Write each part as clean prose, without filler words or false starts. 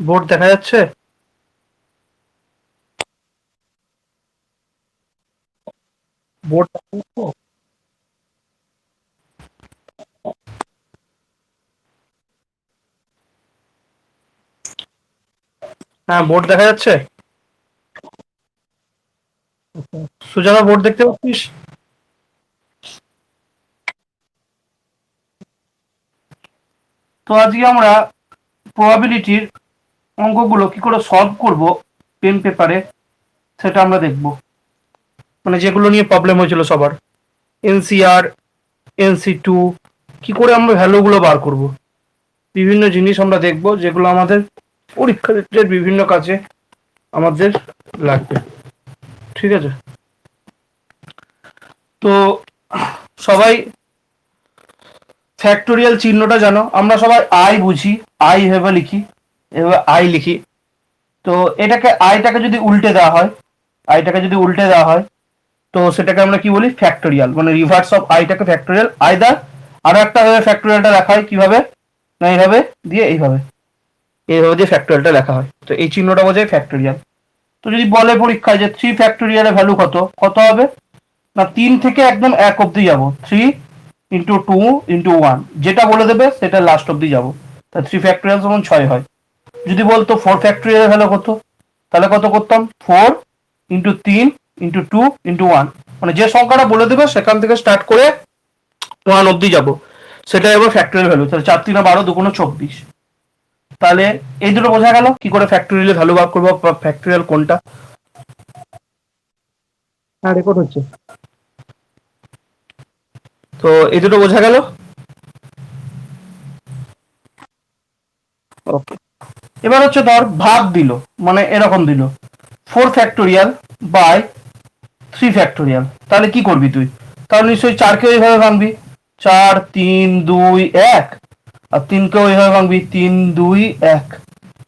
Board দেখা যাচ্ছে? Board দেখা যাচ্ছে? হ্যাঁ, বোর্ড দেখা যাচ্ছে। সুজাতা, বোর্ড দেখতে পাচ্ছিস? তো আজকে আমরা প্রবাবিলিটির অঙ্কগুলো কি করে সলভ করব পেন পেপারে, সেটা আমরা দেখব। মানে যেগুলো নিয়ে প্রবলেম হয়েছিল সবার, এনসিআর, NC2, কি করে আমরা ভ্যালুগুলো বার করব। বিভিন্ন জিনিস আমরা দেখব যেগুলো আমাদের পরীক্ষার বিভিন্ন কাজে আমাদের লাগবে। ঠিক আছে? তো সবাই ফ্যাক্টোরিয়াল চিহ্নটা জানো, আমরা সবাই আই বুঝি, আই ভেবে লিখি, এবার আই লিখি। তো এটাকে আইটাকে যদি উল্টে দেওয়া হয়, আইটাকে যদি উল্টে দেওয়া হয়, তো সেটাকে আমরা কি বলি? ফ্যাক্টোরিয়াল। মানে রিভার্স অফ আইটাকে ফ্যাক্টোরিয়াল। আইদার আরো একটা ভাবে ফ্যাক্টোরিয়ালটা লেখা হয়, কিভাবে না এইভাবে দিয়ে এইভাবে, এইভাবে দিয়ে ফ্যাক্টোরিয়ালটা লেখা হয়। তো এই চিহ্নটা বোঝায় ফ্যাক্টোরিয়াল। তো যদি বলে পরীক্ষায় যে 3 ফ্যাক্টোরিয়ালের ভ্যালু কত, কত হবে না 3 থেকে একদম 1 অব্দি যাবো, 3 × 2 × 1, যেটা বলে দেবে সেটা লাস্ট অব্দি যাবো। তা 3 ফ্যাক্টোরিয়াল সমান 6 হয়। যদি বলতো 4 ফ্যাক্টোরিয়ালের ভ্যালু কত, তাহলে কত করতাম? 4 × 3 × 2 × 1, মানে যে সংখ্যাটা বলে দেবে সেখান থেকে স্টার্ট করে 1 অব্দি যাবো, সেটা এবার ফ্যাক্টোরিয়াল ভ্যালু। তাহলে 4 × 3 = 12, 2 × 24। তাহলে এই দুটো বোঝা গেল কি করে ফ্যাক্টোরিয়াল ভ্যালু বার করবো, ফ্যাক্টোরিয়াল কোনটা। হ্যাঁ, রেকর্ড হচ্ছে। তো এই দুটো বোঝা গেল। ওকে, এবার হচ্ছে ধর ভাগ দিল, মানে এরকম দিল 4 ফ্যাক্টোরিয়াল/3 ফ্যাক্টোরিয়াল, তাহলে কি করবি তুই? তাহলে নিশ্চয়ই 4কে এইভাবে ভাঙবি, 4 3 2 1, আর 3কেও এইভাবে ভাঙবি, 3 2 1,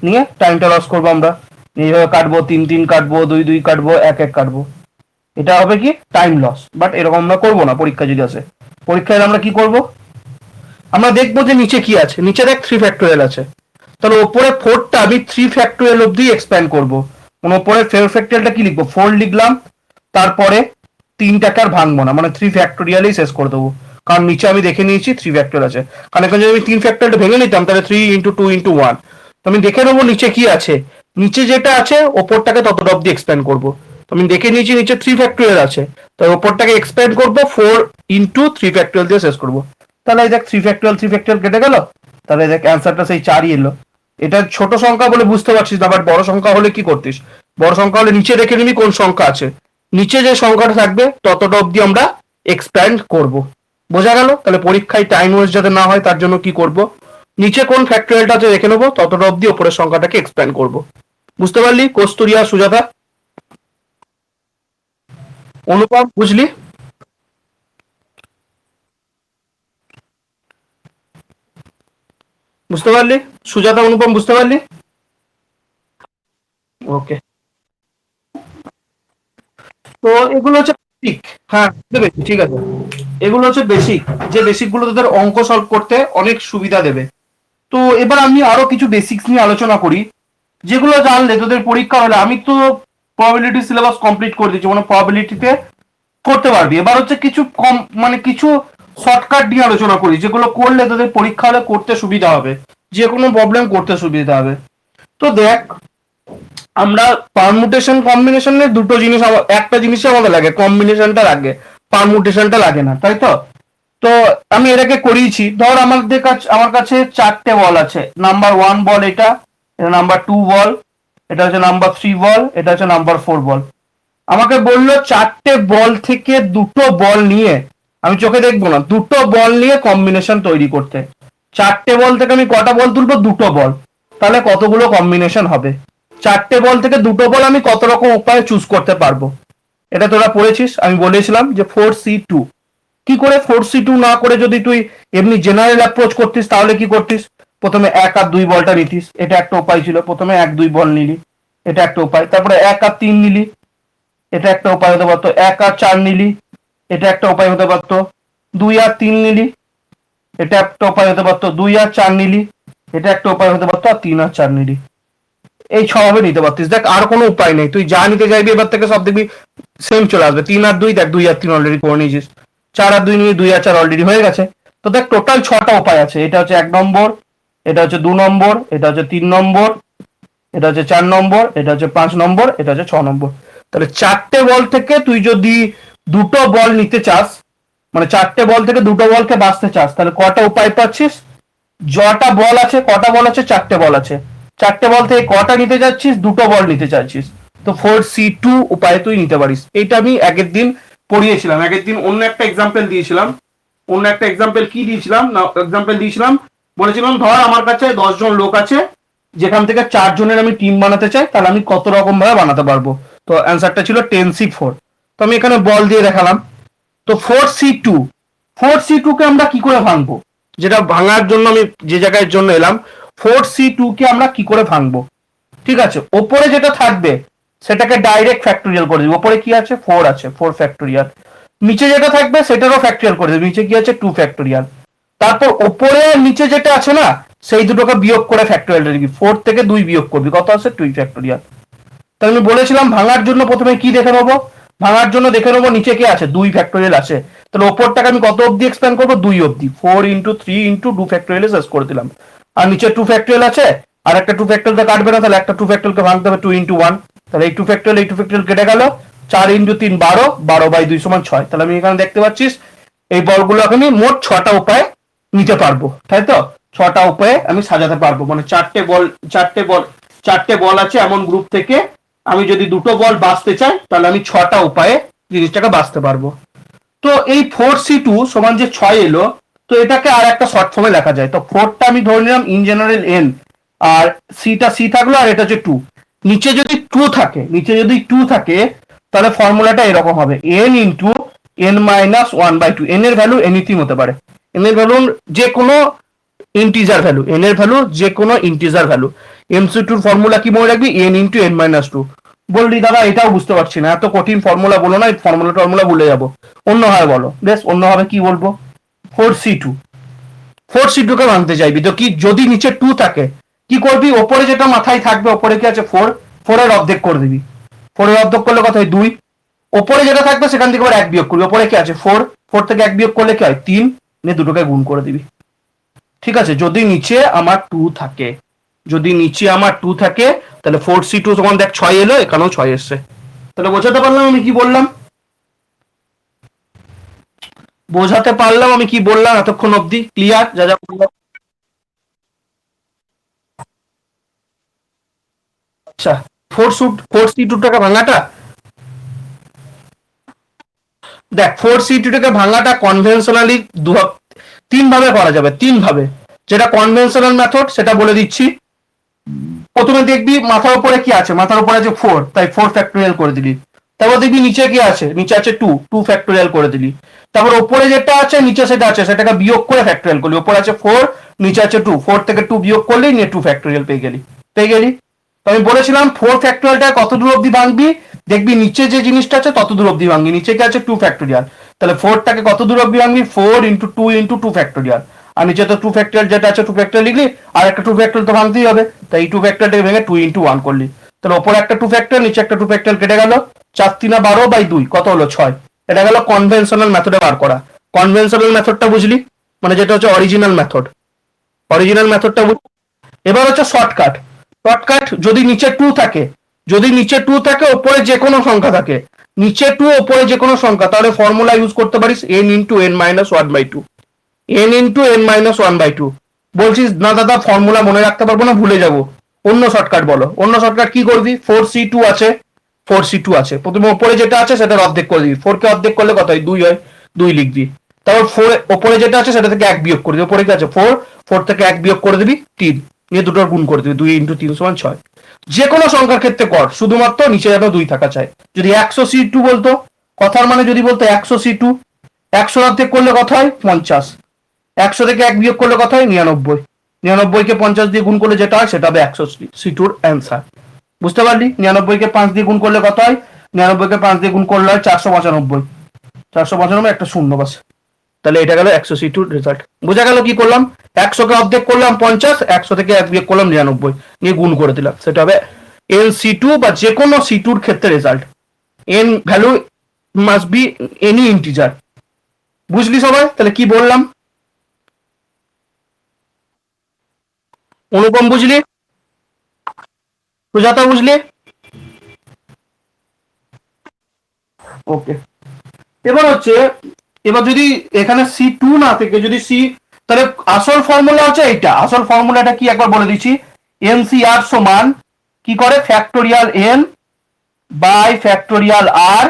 নিয়ে টাইমটা লস করবো আমরা। এইভাবে কাটবো, 3 3 কাটবো, 2 2 কাটবো, 1 1 কাটবো। এটা হবে কি? Time loss. বাট এরকম আমরা করবো না পরীক্ষা যদি আসে। পরীক্ষায় আমরা কি করব? আমরা দেখবো যে নিচে কি আছে। নিচে দেখ 3 ফ্যাক্টোরিয়াল আছে, তাহলে ওপরে 4টা আমি 3 ফ্যাক্টোরিয়াল অব্দি এক্সপ্যান্ড করবো। মানে ওপরে 4 ফ্যাক্টোরিয়ালটা কি লিখবো? 4 লিখলাম, তারপরে 3টাকে আর ভাঙবো না, মানে 3 ফ্যাক্টোরিয়ালই শেষ করে দেবো। কারণ নিচে আমি দেখে নিয়েছি 3 ফ্যাক্টোরিয়াল আছে। কারণ এখন যদি আমি 3 ফ্যাক্টোরিয়ালটা ভেঙে নিতাম, তাহলে 3 × 2 × 1, তো আমি দেখে নেবো নিচে কি আছে। নিচে যেটা আছে ওপরটাকে ততটা অব্দি এক্সপ্যান্ড করবো। তো আমি দেখে নিয়েছি নিচে 3 ফ্যাক্টোরিয়াল আছে, তাই ওপরটাকে এক্সপ্যান্ড করবো, 4 × 3 ফ্যাক্টোরিয়াল দিয়ে শেষ করবো। তাহলে এই দেখ 3 ফ্যাক্টোরিয়াল কেটে গেল। তাহলে দেখ অ্যান্সারটা সেই 4ই এলো। এটা ছোট সংখ্যা বলে বুঝতে পারছিস না, বাট বড় সংখ্যা হলে কি করতিস? বড় সংখ্যা হলে নিচে দেখে নিবি কোন সংখ্যা আছে, নিচে যে সংখ্যাটা থাকবে ততটা অব্দি আমরা এক্সপ্যান্ড করব। বোঝা গেল? তাহলে পরীক্ষায় টাইম ওয়েস্ট যাতে না হয় তার জন্য কি করব? নিচে কোন ফ্যাক্টোরিয়ালটা আছে দেখে নেবো, ততটা অব্দি ওপরের সংখ্যাটাকে এক্সপ্যান্ড করব। বুঝতে পারলি কস্তুরিয়া, সুজাতা? অনুপম, বুঝলি? বুঝতে পারলি? সুজাতা, অনুপম, বুঝতে পারলি? ওকে। তো এগুলো হচ্ছে বেসিক। হ্যাঁ, বুঝতে পেরেছি, ঠিক আছে। এগুলো হচ্ছে বেসিক, যে বেসিক গুলো তোদের অঙ্ক সলভ করতে অনেক সুবিধা দেবে। তো এবার আমি আরো কিছু বেসিক্স নিয়ে আলোচনা করি, যেগুলো জানলে তোদের পরীক্ষা হলে, আমি তো প্রবাবিলিটি সিলেবাস কমপ্লিট করে দিচ্ছি, মানে প্রবাবিলিটিতে করতে পারবি। এবার হচ্ছে কিছু কম, মানে কিছু শর্টকাট নিয়ে আলোচনা করি, যেগুলো করলে তোদের পরীক্ষা হলে করতে সুবিধা হবে, যে কোনো প্রবলেম করতে সুবিধা হবে। তো দেখ, আমরা পারমুটেশন কম্বিনেশনে দুটো জিনিস, একটা জিনিসই আমাদের লাগে, কম্বিনেশনটা লাগে, পারমুটেশনটা লাগে না, তাই তো? তো আমি এটাকে করিয়েছি। ধর আমাদের কাছে, আমার কাছে 4টে বল আছে। নাম্বার 1 বল এটা, এটা নাম্বার 2 বল, এটা হচ্ছে নাম্বার 3 বল, এটা হচ্ছে নাম্বার 4 বল। আমাকে বললো 4টে বল থেকে দুটো বল নিয়ে, আমি চোখে দেখবো না, দুটো বল নিয়ে কম্বিনেশন তৈরি করতে। 4টে বল থেকে আমি কটা বল তুলবো? দুটো বল। তাহলে কতগুলো কম্বিনেশন হবে? 4টে বল থেকে দুটো বল আমি কত রকম উপায়ে চুজ করতে পারবো। এটা তোরা পড়েছিস, আমি বলেছিলাম যে 4C2। কি করে 4C2 না করে যদি তুই এমনি জেনারেল অ্যাপ্রোচ করতিস, তাহলে কি করতিস? প্রথমে 1 আর 2 বলটা নিতিস, এটা একটা উপায় ছিল। প্রথমে 1 2 বল নিলি, এটা একটা উপায়। তারপরে 1 আর 3 নিলি, এটা একটা উপায় হতে পারতো। 1 আর 4 নিলি, এটা একটা উপায় হতে পারতো। 2 আর 3 নিলি, এটা একটা উপায় হতে পারতো। 2 আর 4 নিলি, এটা একটা উপায় হতে পারতো। আর 3 আর 4 নিলি, এই 6 ভাবে নিতে পারতিস। দেখ আর কোনো উপায় নেই, তুই যা নিতে চাইবি এবার থেকে সব দেখবি সেম চলে আসবে। 3 আর 2 দেখ, 2 আর 3 অলরেডি করে নিয়েছিস, 4 আর 2 নিয়ে 2 আর 4 অলরেডি হয়ে গেছে। তো দেখ টোটাল 6টা উপায় আছে। এটা হচ্ছে 1 নম্বর, এটা হচ্ছে 2 নম্বর, এটা হচ্ছে 3 নম্বর, এটা হচ্ছে 4 নম্বর, এটা হচ্ছে 5 নম্বর, এটা হচ্ছে 6 নম্বর। তাহলে 4টে বল থেকে তুই যদি দুটো বল নিতে চাস, মানে 4টে বল থেকে দুটো বলকে বাঁচতে চাস, তাহলে কটা উপায় পাচ্ছিস? যটা বল আছে, কটা বল আছে? 4টে বল আছে। 4টে বল থেকে কটা নিতে যাচ্ছিস? দুটো বল নিতে চাইছিস। তো 4C2 উপায়ে তুই নিতে পারিস। এইটা আমি আগের দিন পড়িয়েছিলাম। আগের দিন অন্য একটা এক্সাম্পল দিয়েছিলাম। অন্য একটা এক্সাম্পল কি দিয়েছিলাম না, এক্সাম্পল দিয়েছিলাম, বলেছিলাম ধর আমার কাছে 10 জন লোক আছে, যেখান থেকে 4 জনের আমি টিম বানাতে চাই, তাহলে আমি কত রকম ভাবে বানাতে পারবো। তো অ্যান্সারটা ছিল 10C4। তো আমি এখানে বল দিয়ে দেখালাম। তো 4C2, 4C2 কে আমরা কি করে ভাঙবো? যেটা ভাঙার জন্য আমি যে জায়গায় জন্য এলাম, 4C2 কে আমরা কি করে ভাঙবো? ঠিক আছে, ওপরে যেটা থাকবে সেটাকে ডাইরেক্ট ফ্যাক্টোরিয়াল করে দিবি। ওপরে কি আছে? 4 আছে, 4 ফ্যাক্টোরিয়াল। নিচে যেটা থাকবে সেটারও ফ্যাক্টোরিয়াল করে দিবি। নিচে কি আছে? 2 ফ্যাক্টোরিয়াল। তারপর ওপরে নিচে যেটা আছে না, সেই দুটোকে বিয়োগ করে ফ্যাক্টোরিয়াল দিবি। 4 থেকে 2 বিয়োগ করবি, কত আছে? 2 ফ্যাক্টোরিয়াল। তাহলে আমি বলেছিলাম ভাঙার জন্য প্রথমে কি দেখে নেবো? ভাঙার জন্য দেখে নেবো নিচে কি আছে? 2 ফ্যাক্টোরিয়াল আছে। তাহলে ওপরটাকে আমি কত অবধি এক্সপ্যান্ড করবো? 2 অবধি। 4 ইন্টু 3 ইন্টু 2 ফ্যাক্টোরিয়াল শেষ করে দিলাম। আর নিচে 2 ফ্যাক্টোরিয়াল আছে, আর একটা 2 ফ্যাক্টোরিয়াল কাটবে না, তাহলে একটা 2 ফ্যাক্টোরিয়ালকে ভাঙতে হবে 2 ইন্টু 1। তাহলে এই 2 ফ্যাক্টোরিয়াল এই 2 ফ্যাক্টোরিয়াল কেটে গেল। 4 ইন্টু 3 12, 12/2 সমান 6। তাহলে আমি এখানে দেখতে পাচ্ছিস এই বলগুলো আমি মোট 6টা উপায়ে নিতে পারবো, তাই তো? 6টা উপায়ে আমি সাজাতে পারবো। মানে 4টে বল আছে এমন গ্রুপ থেকে আমি যদি দুটো বল বাঁচতে চাই, তাহলে আমি 6টা উপায়ে জিনিসটাকে বাঁচতে পারবো। তো এই 4C2 সমান যে 6 এলো, তো এটাকে আর একটা শর্ট ফর্মে লেখা যায়। তো 4টা আমি ধরে নিলাম ইন জেনারেল n, আর সিটা সি থাকলো, আর এটা হচ্ছে 2। নিচে যদি 2 থাকে, নিচে যদি 2 থাকে, তাহলে ফর্মুলাটা এরকম হবে n into n minus 1/2। n এর ভ্যালু এনিথিং হতে পারে। n এর ভ্যালু যে কোনো ইন্টিজার ভ্যালু, n এর ভ্যালু যে কোনো ইন্টিজার ভ্যালু। MC2 এর ফর্মুলা কি মনে রাখবি? n into n minus 2। বললি দাদা এটাও বুঝতে পারছি না, এত কঠিন ফর্মুলা বলো না, এই ফর্মুলা ভুলে যাবো। অন্যভাবে বলো। বেশ, অন্যভাবে কি বলবো? 4C2, 4C2 কে ভাঙতে চাইবি তো কি, যদি নিচে 2 থাকে কি করবি? ওপরে যেটা মাথায় থাকবে, ওপরে কি আছে? 4, 4 এর অর্ধেক করে দিবি। 4 এর অর্ধেক করলে কত হয়? 2। ওপরে যেটা থাকবে সেখান থেকে আবার 1 বিয়োগ করবি। ওপরে কি আছে? 4, 4 থেকে 1 বিয়োগ করলে কি হয়? 3। নিয়ে দুটোকে গুণ করে দিবি। ঠিক আছে, যদি নিচে আমার 2 থাকে, যদি নিচে আমার 2 থাকে, তাহলে 4C2 সমান দেখ 6 এলো, এখানেও 6 এসছে। তাহলে বোঝাতে পারলাম আমি কি বললাম? বোঝাতে পারলাম আমি কি বললাম এতক্ষণ অবধি? ক্লিয়ার যা যা বললাম? আচ্ছা, 4C2 টাকা ভাঙাটা, দেখ 4C2 টাকা ভাঙাটা কনভেনশনালি 3 ভাবে করা যাবে। 3 ভাবে। যেটা কনভেনশনাল মেথড সেটা বলে দিচ্ছি। প্রথমে দেখবি মাথার উপরে কি আছে? মাথার উপরে আছে 4, তাই 4 ফ্যাক্টোরিয়াল করে দিলি। তারপর দেখবি নিচে কি আছে? নিচে আছে 2, 2 ফ্যাক্টোরিয়াল করে দিলি। তারপর ওপরে যেটা আছে নিচে সেটা আছে, সেটাকে বিয়োগ করে ফ্যাক্টোরিয়াল করলি। ওপরে আছে 4, নিচে আছে 2, 4 থেকে 2 বিয়োগ করলে নিয়ে 2 ফ্যাক্টোরিয়াল পেয়ে গেলি। তো আমি বলেছিলাম 4 ফ্যাক্টোরিয়ালটা কত দূর অবধি ভাঙবি? দেখবি নিচে যে জিনিসটা আছে তত দূর অবধি ভাঙবি। নিচে কি আছে? 2 ফ্যাক্টোরিয়াল। তাহলে 4টাকে কত দূর অবধি ভাঙবি? 4 ইন্টু 2 ইন্টু 2 ফ্যাক্টোরিয়াল। আর নিচে তো 2 ফ্যাক্টোরিয়াল যেটা আছে 2 ফ্যাক্টোরিয়াল লিখলি, আর একটা 2 ফ্যাক্টোরিয়াল তো ভাঙতেই হবে। তাই এই 2 ফ্যাক্টোরিয়ালটাকে ভেঙে 2 ইন্টু 1 করলি। তাহলে ওপরে একটা 2 ফ্যাক্টোরিয়াল, নিচে একটা 2 ফ্যাক্টোরিয়াল কেটে গেল। 4 3 12/2 কত হলো? 6। এটা গেল কনভেনশনাল মেথডে বার করা। কনভেনশনাল মেথডটা বুঝলি, মানে যেটা হচ্ছে অরিজিনাল মেথড। অরিজিনাল মেথডটা বুঝলি। এবার হচ্ছে শর্টকাট। শর্টকাট, যদি নিচে 2 থাকে, যদি নিচে 2 থাকে ওপরে যে কোনো সংখ্যা থাকে, নিচে 2 ওপরে যে কোনো সংখ্যা, তাহলে ফর্মুলা ইউজ করতে পারিস n into n minus 1/2। n into n minus 1/2। বলছিস না দাদা ফর্মুলা মনে রাখতে পারবো না, ভুলে যাবো। অন্য শর্টকাট বলো। অন্য শর্টকাট কি করবি? 4C2 আছে, 4C2 আছে, প্রথমে ওপরে যেটা আছে সেটার অর্ধেক করে দিবি। 4 কে অর্ধেক করলে কত হয়? 2 হয়, 2 লিখবি। তারপর 4 ওপরে যেটা আছে সেটা থেকে 1 বিয়োগ করে দিবি। ওপরে কি আছে? 4, 4 থেকে 1 বিয়োগ করে দিবি 3, নিয়ে দুটোর গুণ করে দিবি। 2 ইন্টু 3 সমান 6। যে কোনো সংখ্যার ক্ষেত্রে কর, শুধুমাত্র নিচে যেন 2 থাকা চাই। যদি 100C2 বলতো, কথার মানে যদি বলতো 100C2, 100 অর্ধেক করলে কত হয়? 50। 100 থেকে 1 বিয়োগ করলে কত হয়? 99। 99কে 50 দিয়ে গুণ করলে যেটা হয় সেটা হবে 100C2র অ্যান্সার। বুঝতে পারলি? 99কে 5 দিয়ে গুণ করলে কত হয়? 99কে 5 দিয়ে গুণ করলে হয় 495। 495 একটা শূন্য বাস। তাহলে এটা গেল 100C2 রেজাল্ট। বোঝা গেল কি করলাম? 100কে অর্ধেক করলাম 50, 100 থেকে 1 বিয়োগ করলাম 99, নিয়ে গুণ করে দিলাম, সেটা হবে এন সি টু বা যে কোনো সি টুর ক্ষেত্রে result, N value must be any integer. বুঝলি সবাই? তাহলে কি বললাম? অনুপম বুঝলি? সুজাতা বুঝলি? ওকে। এবার হচ্ছে, এবার যদি এখানে সি টু না থেকে যদি সি, তাহলে আসল ফর্মুলা হচ্ছে এইটা। আসল ফর্মুলাটা কি একবার বলে দিচ্ছি। এন সি আর সমান কি করে, factorial n by factorial r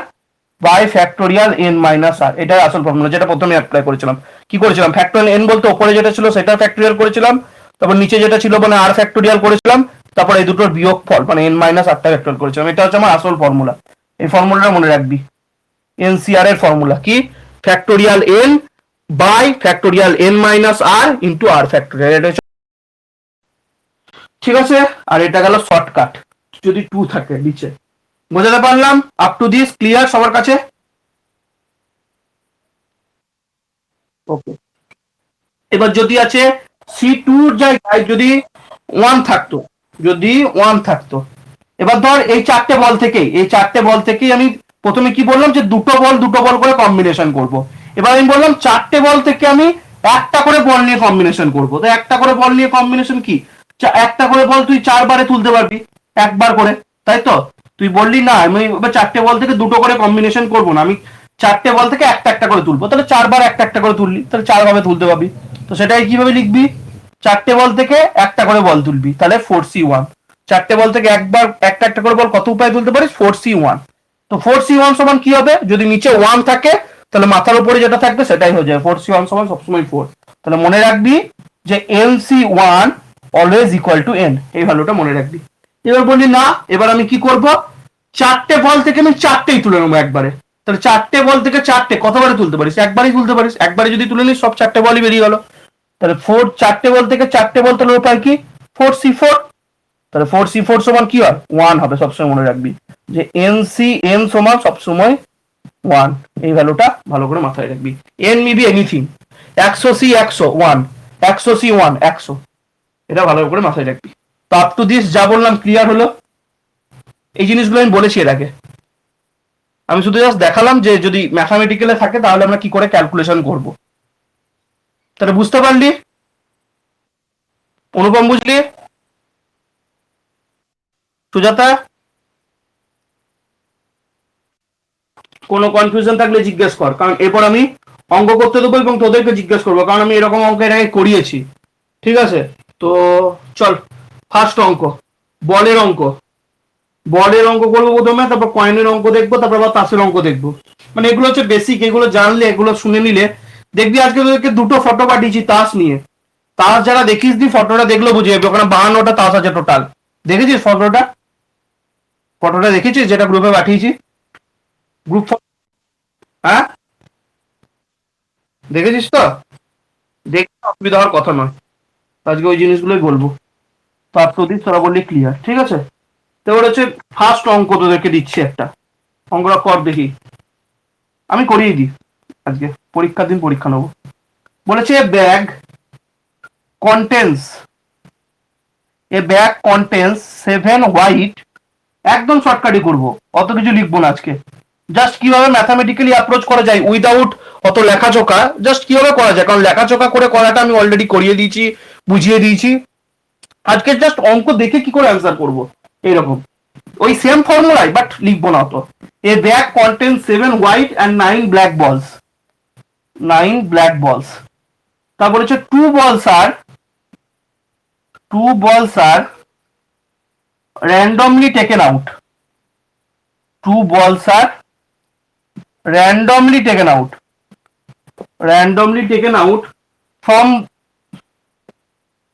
by factorial n minus r, এটাই আসল ফর্মুলা, যেটা প্রথমে অ্যাপ্লাই করেছিলাম। কি করেছিলাম, ফ্যাক্টোরিয়াল এন বলতে ওপরে যেটা ছিল সেটা ফ্যাক্টোরিয়াল করেছিলাম, তারপর নিচে যেটা ছিল মানে আর ফ্যাক্টোরিয়াল করেছিলাম, তারপর এই দুটোর বিয়োগ ফল মানে এন মাইনাস আরটা ফ্যাক্টোরিয়াল করেছিলাম। এটা হচ্ছে আমার আসল ফর্মুলা। এই ফর্মুলাটা মনে রাখবি। এনসিআর এর ফর্মুলা কি, factorial n by factorial n minus r into r factorial, এটা ঠিক আছে। আর এটা গেল শর্টকাট যদি টু থাকে নিচে। বোঝাতে পারলাম? আপ টু দিস ক্লিয়ার সবার কাছে? ওকে। এবার যদি আছে সি টুর জায়গায় যদি ওয়ান থাকতো, যদি ওয়ান থাকতো, এবার ধর এই চারটে বল থেকেই, এই চারটে বল থেকেই আমি প্রথমে কি বললাম যে দুটো বল করে কম্বিনেশন করব। এবার আমি বললাম চারটে বল থেকে আমি একটা করে বল নিয়ে কম্বিনেশন করব। তো একটা করে বল নিয়ে কম্বিনেশন কি, একটা করে বল তুই চারবারে তুলতে পারবি একবার করে, তাই তো? তুই বললি না আমি এবার চারটে বল থেকে দুটো করে কম্বিনেশন করবো না, আমি চারটে বল থেকে একটা একটা করে তুলবো, তাহলে চারবার একটা একটা করে তুললি, তাহলে চার ভাবে তুলতে পারবি। তো সেটাই কিভাবে লিখবি, চারটে বল থেকে একটা করে বল তুলবি, তাহলে 4C1। চারটে বল থেকে একবার একটা একটা করে বল কত উপায় তুলতে পারিস, 4C1। তো 4C1 সমান কি হবে, যদি নিচে 1 থাকে তাহলে মাথার উপরে যেটা থাকবে সেটাই হয়ে যাবে, 4C1 সমান সবসময় 4। তাহলে মনে রাখবি যে NC1 always equal to N, এই ভ্যালুটা মনে রাখবি। এবার বলি না, এবার আমি কি করব, চারটে বল থেকে আমি চারটেই তুলে নেবো একবারে। তাহলে চারটে বল থেকে চারটে কতবারে তুলতে পারিস, একবারই তুলতে পারিস। একবারে যদি তুলে নিস সব চারটে বলই বেরিয়ে গেল। তাহলে চারটে বল থেকে চারটে বল তাহলে উপায় কি, 4C4। তাহলে 4C4 সমান কি হয়, 1 হবে। সবসময় মনে রাখবি যে এন সমান সবসময় 1, এই ভ্যালুটা ভালো করে মাথায় রাখবি। এন মিবি এনিথিং, 100C 100 1, 100C 1 100, এটা ভালো করে মাথায় রাখবি। তো আপ টু দিস যা বললাম ক্লিয়ার হলো? এই জিনিসগুলো আমি বলেছি এর আগে, আমি শুধু জাস্ট দেখালাম যে যদি ম্যাথামেটিক্যালে থাকে তাহলে আমরা কি করে ক্যালকুলেশন করব। তাহলে বুঝতে পারলি? অনুপম বুঝলি? সুজাতা? কোনো কনফিউশন থাকলে জিজ্ঞেস কর, কারণ এরপর আমি অঙ্ক করতে দেবো এবং তোদেরকে জিজ্ঞেস করবো, কারণ আমি এরকম অঙ্ক এর আগে করিয়েছি। ঠিক আছে? তো চল, ফার্স্ট অঙ্ক, বলের অঙ্ক। বলের অঙ্ক করবো প্রথমে, তারপর কয়েনের অঙ্ক দেখবো, তারপর আবার তাসের অঙ্ক দেখবো। মানে এগুলো হচ্ছে বেসিক, এগুলো জানলে, এগুলো শুনে নিলে দেখবি। আজকে তোদেরকে দুটো ফটো পাঠিয়েছি তাস নিয়ে। তাস যারা দেখিস দি ফটোটা দেখলো বুঝে যাবে, ওখানে 52টা তাস আছে টোটাল। দেখেছিস ফটোটা? ফটোটা দেখেছিস যেটা গ্রুপে পাঠিয়েছি? গ্রুপ, হ্যাঁ দেখেছিস তো? দেখতে অসুবিধা হওয়ার কথা নয়, আজকে ওই জিনিসগুলোই বলবো। তার প্রতি তোরা বললি ক্লিয়ার, ঠিক আছে? তো এবার হচ্ছে ফার্স্ট অঙ্ক তোদেরকে দিচ্ছি একটা, অঙ্কটা কর দেখি, আমি করিয়ে দিই আজকে, পরীক্ষার দিন পরীক্ষা নেবো। বলেছে bag contains, bag contains 7 white, একদম শর্টকাটই করবো, অত কিছু লিখবো না আজকে। জাস্ট কিভাবে ম্যাথামেটিক্যালি অ্যাপ্রোচ করা যায় উইদাউট অত লেখাচোকা, জাস্ট কিভাবে করা যায়, কারণ লেখাচোকা করে করাটা আমি অলরেডি করিয়ে দিয়েছি, বুঝিয়ে দিয়েছি। আজকে জাস্ট অঙ্ক দেখে কি করে অ্যান্সার করবো এইরকম, ওই সেম ফর্মুলাই বাট লিখবো না অত। A bag contains 7 white and 9 black balls, 9 black balls. তারপর হচ্ছে টু বলস আর randomly taken out, two balls are randomly taken out, randomly taken out from,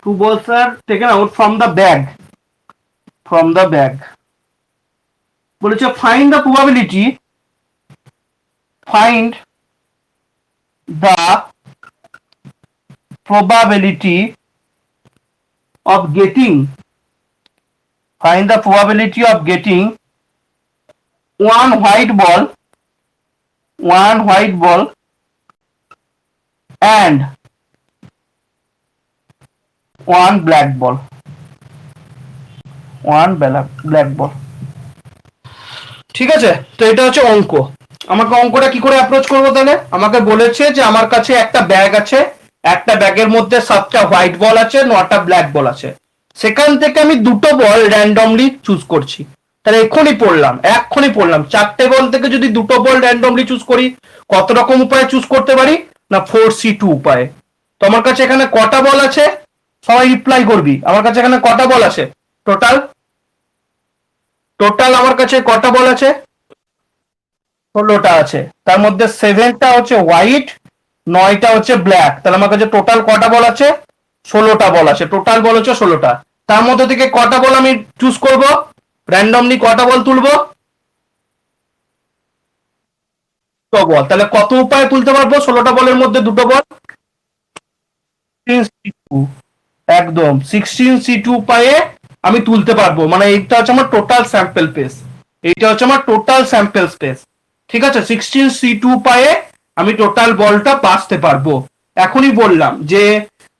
two balls are taken out from the bag, from the bag। বলেছে find the probability, find the probability of getting, find the probability of getting one white ball, one white ball and one black ball, one black বল। ঠিক আছে, তো এটা হচ্ছে অঙ্ক। আমাকে অঙ্কটা কি করে অ্যাপ্রোচ করবো তাহলে? আমাকে বলেছে যে আমার কাছে একটা ব্যাগ আছে, একটা ব্যাগের মধ্যে 7টা হোয়াইট বল আছে, 9টা ব্ল্যাক বল আছে। সেখান থেকে আমি দুটো বল র্যান্ডমলি চুজ করছি। তাহলে এক্ষুনি পড়লাম 4টে বল থেকে যদি দুটো বল র্যান্ডমলি চুজ করি, কত রকম উপায়ে চুজ করতে পারি না 4C2 উপায়ে। তো আমার কাছে এখানে কটা বল আছে? সবাই রিপ্লাই করবি, আমার কাছে এখানে কটা বল আছে টোটাল? টোটাল আমার কাছে কটা বল আছে? 16টা আছে। তার মধ্যে 7টা হচ্ছে হোয়াইট, 9টা হচ্ছে ব্ল্যাক। তাহলে আমার কাছে টোটাল কটা বল আছে? 16টা বল আছে। টোটাল বল হচ্ছে 16টা। তার মধ্যে থেকে কটা বল আমি চুজ করব? র্যান্ডমলি কটা বল তুলবো? দুটো বল। তাহলে কত উপায়ে তুলতে পারবো 16টা বলের মধ্যে দুটো বল? 16C2, একদম 16C2 উপায়ে আমি তুলতে পারবো। মানে এইটা হচ্ছে আমার টোটাল স্যাম্পল স্পেস, এইটা হচ্ছে আমার টোটাল স্যাম্পল স্পেস। ঠিক আছে, 16C2 উপায়ে আমি টোটাল বলটা বাঁচতে পারবো। এখনই বললাম যে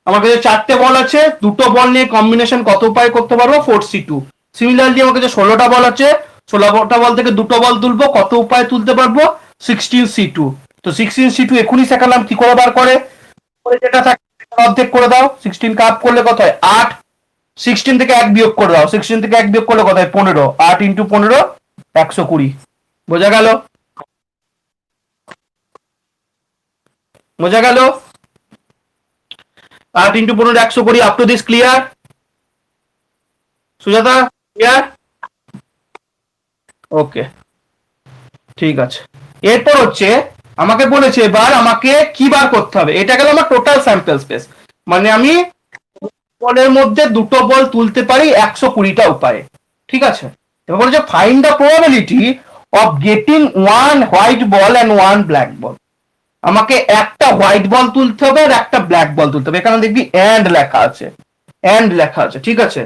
আমার কাছে 4টে বল আছে, দুটো বল নিয়ে কম্বিনেশন কত উপায় করতে পারবো? 4C2। সিমিলারলি আমার কাছে 16টা বল আছে, 16টা বল থেকে দুটো বল তুলবো, কত উপায় তুলতে পারবো? 16C2। তো 16C2 এখনই শেখালাম কি করে বার করে। যেটা থাকে অর্ধেক করে দাও, 16 কাপ করলে কত হয়? 8। 16 থেকে 1 বিয়োগ করে দাও, 16 থেকে 1 বিয়োগ করলে কত হয়? 15। 8 ইন্টু 15 120। বোঝা গেল? বোঝা গেল? 8 into 15 120। Up to this clear? Sujata clear? Okay, ঠিক আছে। এরপর হচ্ছে আমাকে বলেছে এবার আমাকে কি বার করতে হবে। এটা গেল আমার টোটাল স্যাম্পল স্পেস, মানে আমি বলের মধ্যে দুটো বল তুলতে পারি 120টা উপায়ে। ঠিক আছে, এবার বলেছে find the probability of getting one white ball and one black বল। আমাকে একটা হোয়াইট বল তুলতে হবে আর একটা ব্ল্যাক বল তুলতে হবে। এখানে দেখবি অ্যান্ড লেখা আছে, অ্যান্ড লেখা আছে। ঠিক আছে,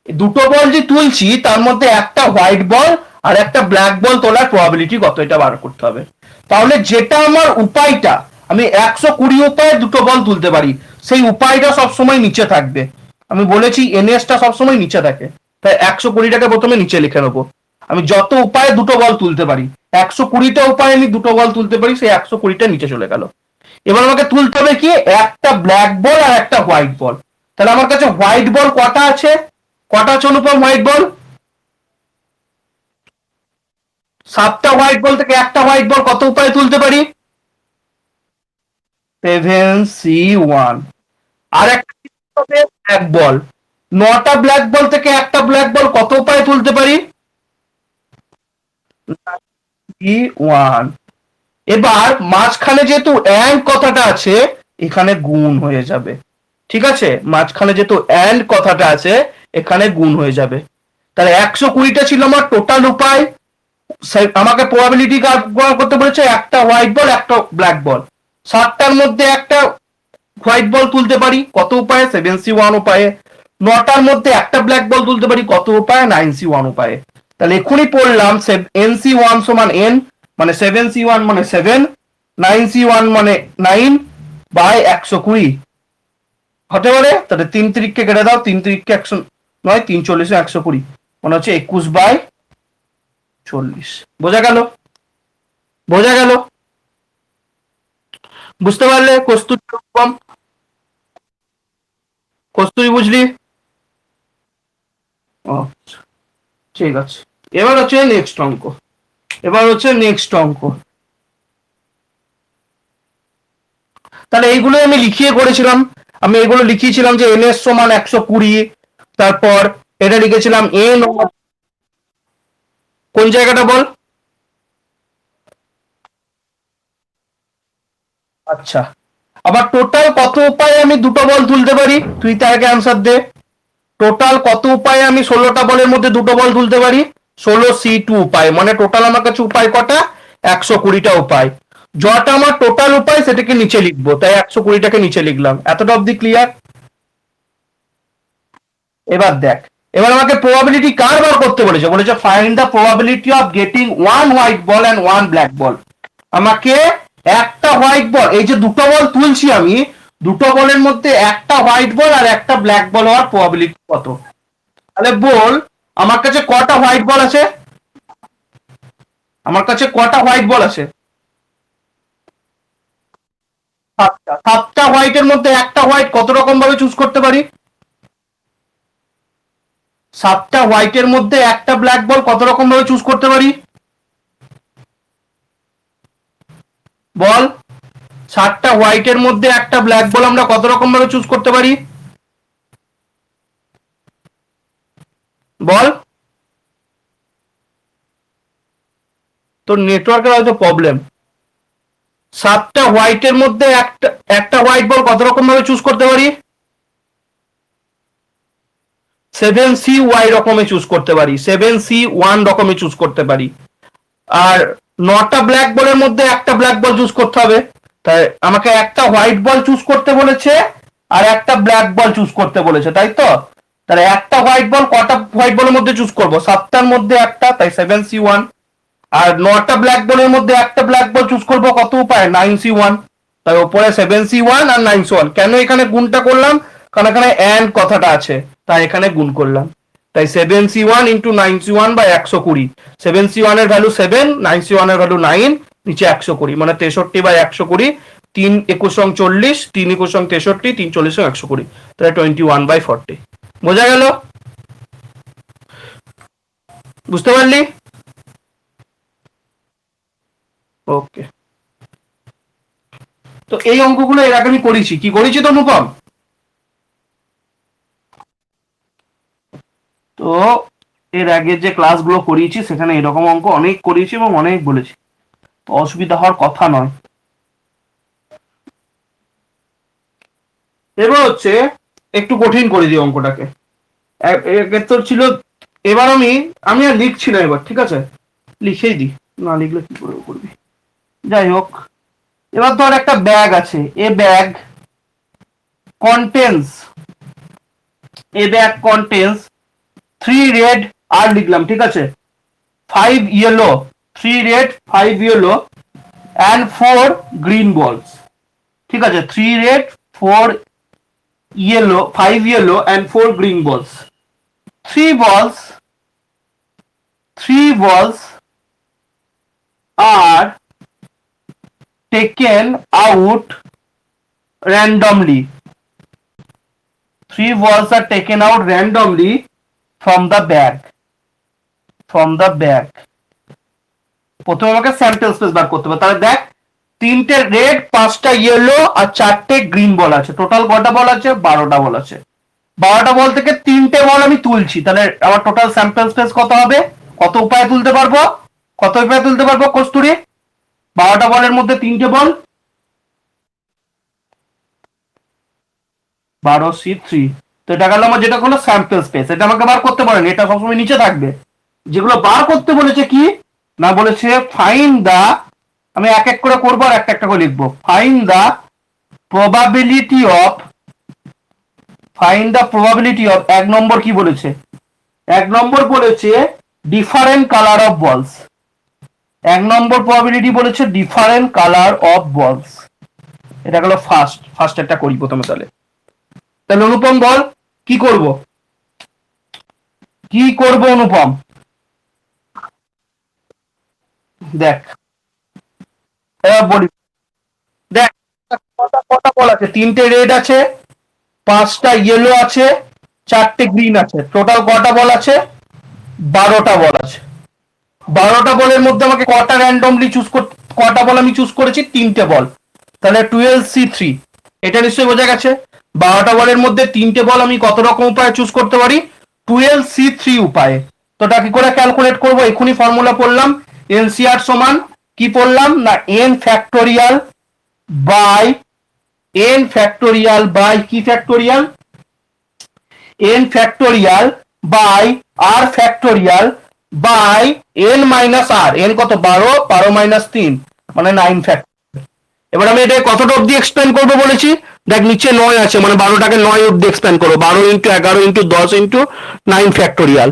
দুটো বল যে তুলছি তার মধ্যে একটা হোয়াইট বল আর একটা ব্ল্যাক বল তোলার প্রবাবিলিটি কত, এটা বার করতে হবে। তাহলে যেটা আমার উপায়টা, আমি 120 উপায়ে দুটো বল তুলতে পারি, সেই উপায়টা সবসময় নিচে থাকবে। আমি বলেছি এনএসটা সবসময় নিচে থাকে, তাই 120টাকে প্রথমে নিচে লিখে নেবো। আমি যত উপায়ে দুটো বল তুলতে পারি, 120টা উপায়ে আমি দুটো বল তুলতে পারি, সেই 120টা নিচে চলে গেল। এবার আমাকে তুলতে হবে কি? একটা ব্ল্যাক বল আর একটা হোয়াইট বল। তাহলে আমার কাছে হোয়াইট বল কটা আছে? কটা আছে অনুপম হোয়াইট বল? 7টা হোয়াইট বল থেকে একটা হোয়াইট বল কত উপায়ে তুলতে পারি? 7C1। আর একটা ব্ল্যাক বল, 9টা ব্ল্যাক বল থেকে একটা ব্ল্যাক বল কত উপায়ে তুলতে পারি? 9C1। এবার মাঝখানে যেহেতু অ্যান্ড কথাটা আছে, এখানে গুণ হয়ে যাবে। ঠিক আছে, মাঝখানে যেহেতু অ্যান্ড কথাটা আছে এখানে গুণ হয়ে যাবে। তাহলে 120টা ছিল আমার টোটাল উপায়। আমাকে প্রবাবিলিটি করতে বলেছে একটা হোয়াইট বল একটা ব্ল্যাক বল। 7টার মধ্যে একটা হোয়াইট বল তুলতে পারি কত উপায়ে? 7C1 উপায়ে। 9টার মধ্যে একটা ব্ল্যাক বল তুলতে পারি কত উপায়ে? 9C1 উপায়ে। তাহলে এখনই পড়লাম NC1 সমান n, মানে 7C1 মানে 7, 9C1 মানে 9 বাই 120 হতে পারে। তাহলে 3 তিরিককে কেটে দাও, 3 তিরিককে 109, 3 40 120, মানে হচ্ছে 21/40। বোঝা গেল? বোঝা গেল? বুঝতে পারলে? কস্তুরি কম, কস্তুরি বুঝলি? ও ঠিক আছে, এবার হচ্ছে নেক্সট অঙ্ক। তাহলে এইগুলো আমি লিখিয়ে করেছিলাম। আমি এগুলো লিখিয়েছিলাম যে NS সমান 120, তারপর এটা লিখেছিলাম n। কোন জায়গাটা বল? আচ্ছা, আবার টোটাল কত উপায়ে আমি দুটো বল তুলতে পারি? তুই তার আগে অ্যান্সার দে। টোটাল কত উপায়ে আমি 16টা বলের মধ্যে দুটো বল তুলতে পারি? 16C2 উপায়, মানে টোটাল আমার কাছে উপায় কটা? 120টা উপায়। যটা আমার টোটাল উপায় সেটাকে নিচে লিখবো, তাই 120টাকে নিচে লিখলাম। এতটা অব্দি ক্লিয়ার? এবার দেখ, এবার আমাকে প্রবাবিলিটি কার বার করতে বলেছে? বলেছে find the probability of getting one white ball and one black বল। আমাকে একটা হোয়াইট বল, এই যে দুটো বল তুলছি আমি, দুটো বলের মধ্যে একটা হোয়াইট বল আর একটা ব্ল্যাক বল হওয়ার প্রবাবিলিটি কত? তাহলে বল আমার কাছে কটা হোয়াইট বল আছে? আমার কাছে কটা হোয়াইট বল আছে? 7টা। 7টা হোয়াইটের মধ্যে একটা হোয়াইট কত রকম ভাবে চুজ করতে পারি? 7টা হোয়াইটের মধ্যে একটা ব্ল্যাক বল কত রকম ভাবে চুজ করতে পারি বল? 7টা হোয়াইটের মধ্যে একটা ব্ল্যাক বল আমরা কত রকম ভাবে চুজ করতে পারি বল? তোর নেটওয়ার্কের হয়তো প্রবলেম। 7টা হোয়াইটের মধ্যে একটা একটা হোয়াইট বল কত রকম ভাবে চুজ করতে পারি? 7C1 রকমে চুজ করতে পারি, 7C1 রকমে চুজ করতে পারি। আর 9টা ব্ল্যাক বলের মধ্যে একটা ব্ল্যাক বল চুজ করতে হবে, তাই আমাকে একটা হোয়াইট বল চুজ করতে বলেছে আর একটা ব্ল্যাক বল চুজ করতে বলেছে, তাই তো? তাহলে একটা হোয়াইট বল কটা হোয়াইট বলের মধ্যে চুজ করব? 7টার মধ্যে একটা, তাই 7C1। আর 9টা ব্ল্যাক বলের মধ্যে একটা ব্ল্যাক বল চুজ করব কত উপায়? 9C1। তাই ওপরে 7C1 আর 9C1। কেন এখানে গুণটা করলাম? কারণ এখানে অ্যান্ড কথাটা আছে, তাই এখানে গুণ করলাম। তাই 7C1 into 9C1 by 120। 7C1 এর ভ্যালু 7, 9C1 এর ভ্যালু 9, নিচে 120 মানে 63 বাই 120। 3 21 40, 3 21 63, 3 40 120, তাহলে 21/40। বোঝা গেল? বুঝতে পারলি? ওকে। তো এই অঙ্কগুলো এর আগে আমি করেছি, কি করেছি তো অনুপম? তো এর আগে যে ক্লাসগুলো করিয়েছি সেখানে এরকম অঙ্ক অনেক করিয়েছি এবং অনেক বলেছি, তো অসুবিধা হওয়ার কথা নয়। এবার হচ্ছে একটু কঠিন করে দিই অঙ্কটাকে। তোর ছিল, এবার আমি আমি আর লিখছি না, এবার ঠিক আছে লিখেই দিই, না লিখলে কি করে করবি। যাই হোক, এবার ধর একটা ব্যাগ আছে, এ ব্যাগ কন্টেন্স, এ ব্যাগ কন্টেন্স 3 রেড, আর লিখলাম ঠিক আছে, 5 yellow, 3 red 5 yellow and 4 green বলস। ঠিক আছে, 3 red 4 yellow, 5 yellow and 4 green balls. Three balls are taken out randomly. 3 balls are taken out randomly from the bag. প্রথমে আমাকে sample space bar করতে হবে। তাহলে দেখ, 3টে রেড, 5টা ইয়েলো আর 4টে গ্রিন বল আছে। টোটাল কটা বল আছে? 12টা বল আছে। 12টা বল থেকে 3টে বল আমি তুলছি, তাহলে আমার টোটাল স্যাম্পল স্পেস কত হবে? কত উপায়ে তুলতে পারবো? কস্তুরী? 12টা বলের মধ্যে 3টে বল, 12C3। তো এটা গেল আমার যেটা হলো স্যাম্পল স্পেস। এটা আমাকে বার করতে পারেন, এটা সবসময় নিচে থাকবে। যেগুলো বার করতে বলেছে কি না, বলেছে ফাইন্ড দা, আমি এক এক করে করবো আর একটা একটা করে লিখবো। ফাইন্ড দা প্রবাবিলিটি অফ, এক নম্বর কি বলেছে? 1 নম্বর বলেছে ডিফারেন্ট কালার অফ বলস। 1 নম্বর প্রবাবিলিটি বলেছে ডিফারেন্ট কালার অফ বলস। এটা গেল ফার্স্ট একটা করি প্রথমে। তাহলে অনুপম বল কি করব অনুপম? দেখ বলি, দেখ কটা বল আছে? 3টে রেড আছে, 5টা ইয়েলো আছে, 4টে গ্রিন আছে। টোটাল কটা বল আছে? 12টা বল আছে। 12টা বলের মধ্যে আমাকে কটা র্যান্ডমলি চুজ করতে, কটা বল আমি চুজ করেছি? 3টে বল, তাহলে 12C3। এটা নিশ্চয়ই বোঝা গেছে। 12টা বলের মধ্যে 3টে বল আমি কত রকম উপায়ে চুজ করতে পারি? 12C3 উপায়ে। তো এটা কি করে ক্যালকুলেট করবো? এখনই ফর্মুলা পড়লাম, এনসিআর সমান কি পড়লাম না, n ফ্যাক্টোরিয়াল বাই কি factorial, n factorial by r factorial by n minus r। n কত? 12, 12 মাইনাস 3 মানে 9 ফ্যাক্টোরিয়াল। এবার আমি এটা কতটা অবধি এক্সপ্লেন করবো বলেছি? দেখ নিচে 9 আছে, মানে 12টাকে 9 অবধি এক্সপ্লেন করবো। 12 ইন্টু 11 ইন্টু 10 ইন্টু 9 ফ্যাক্টোরিয়াল।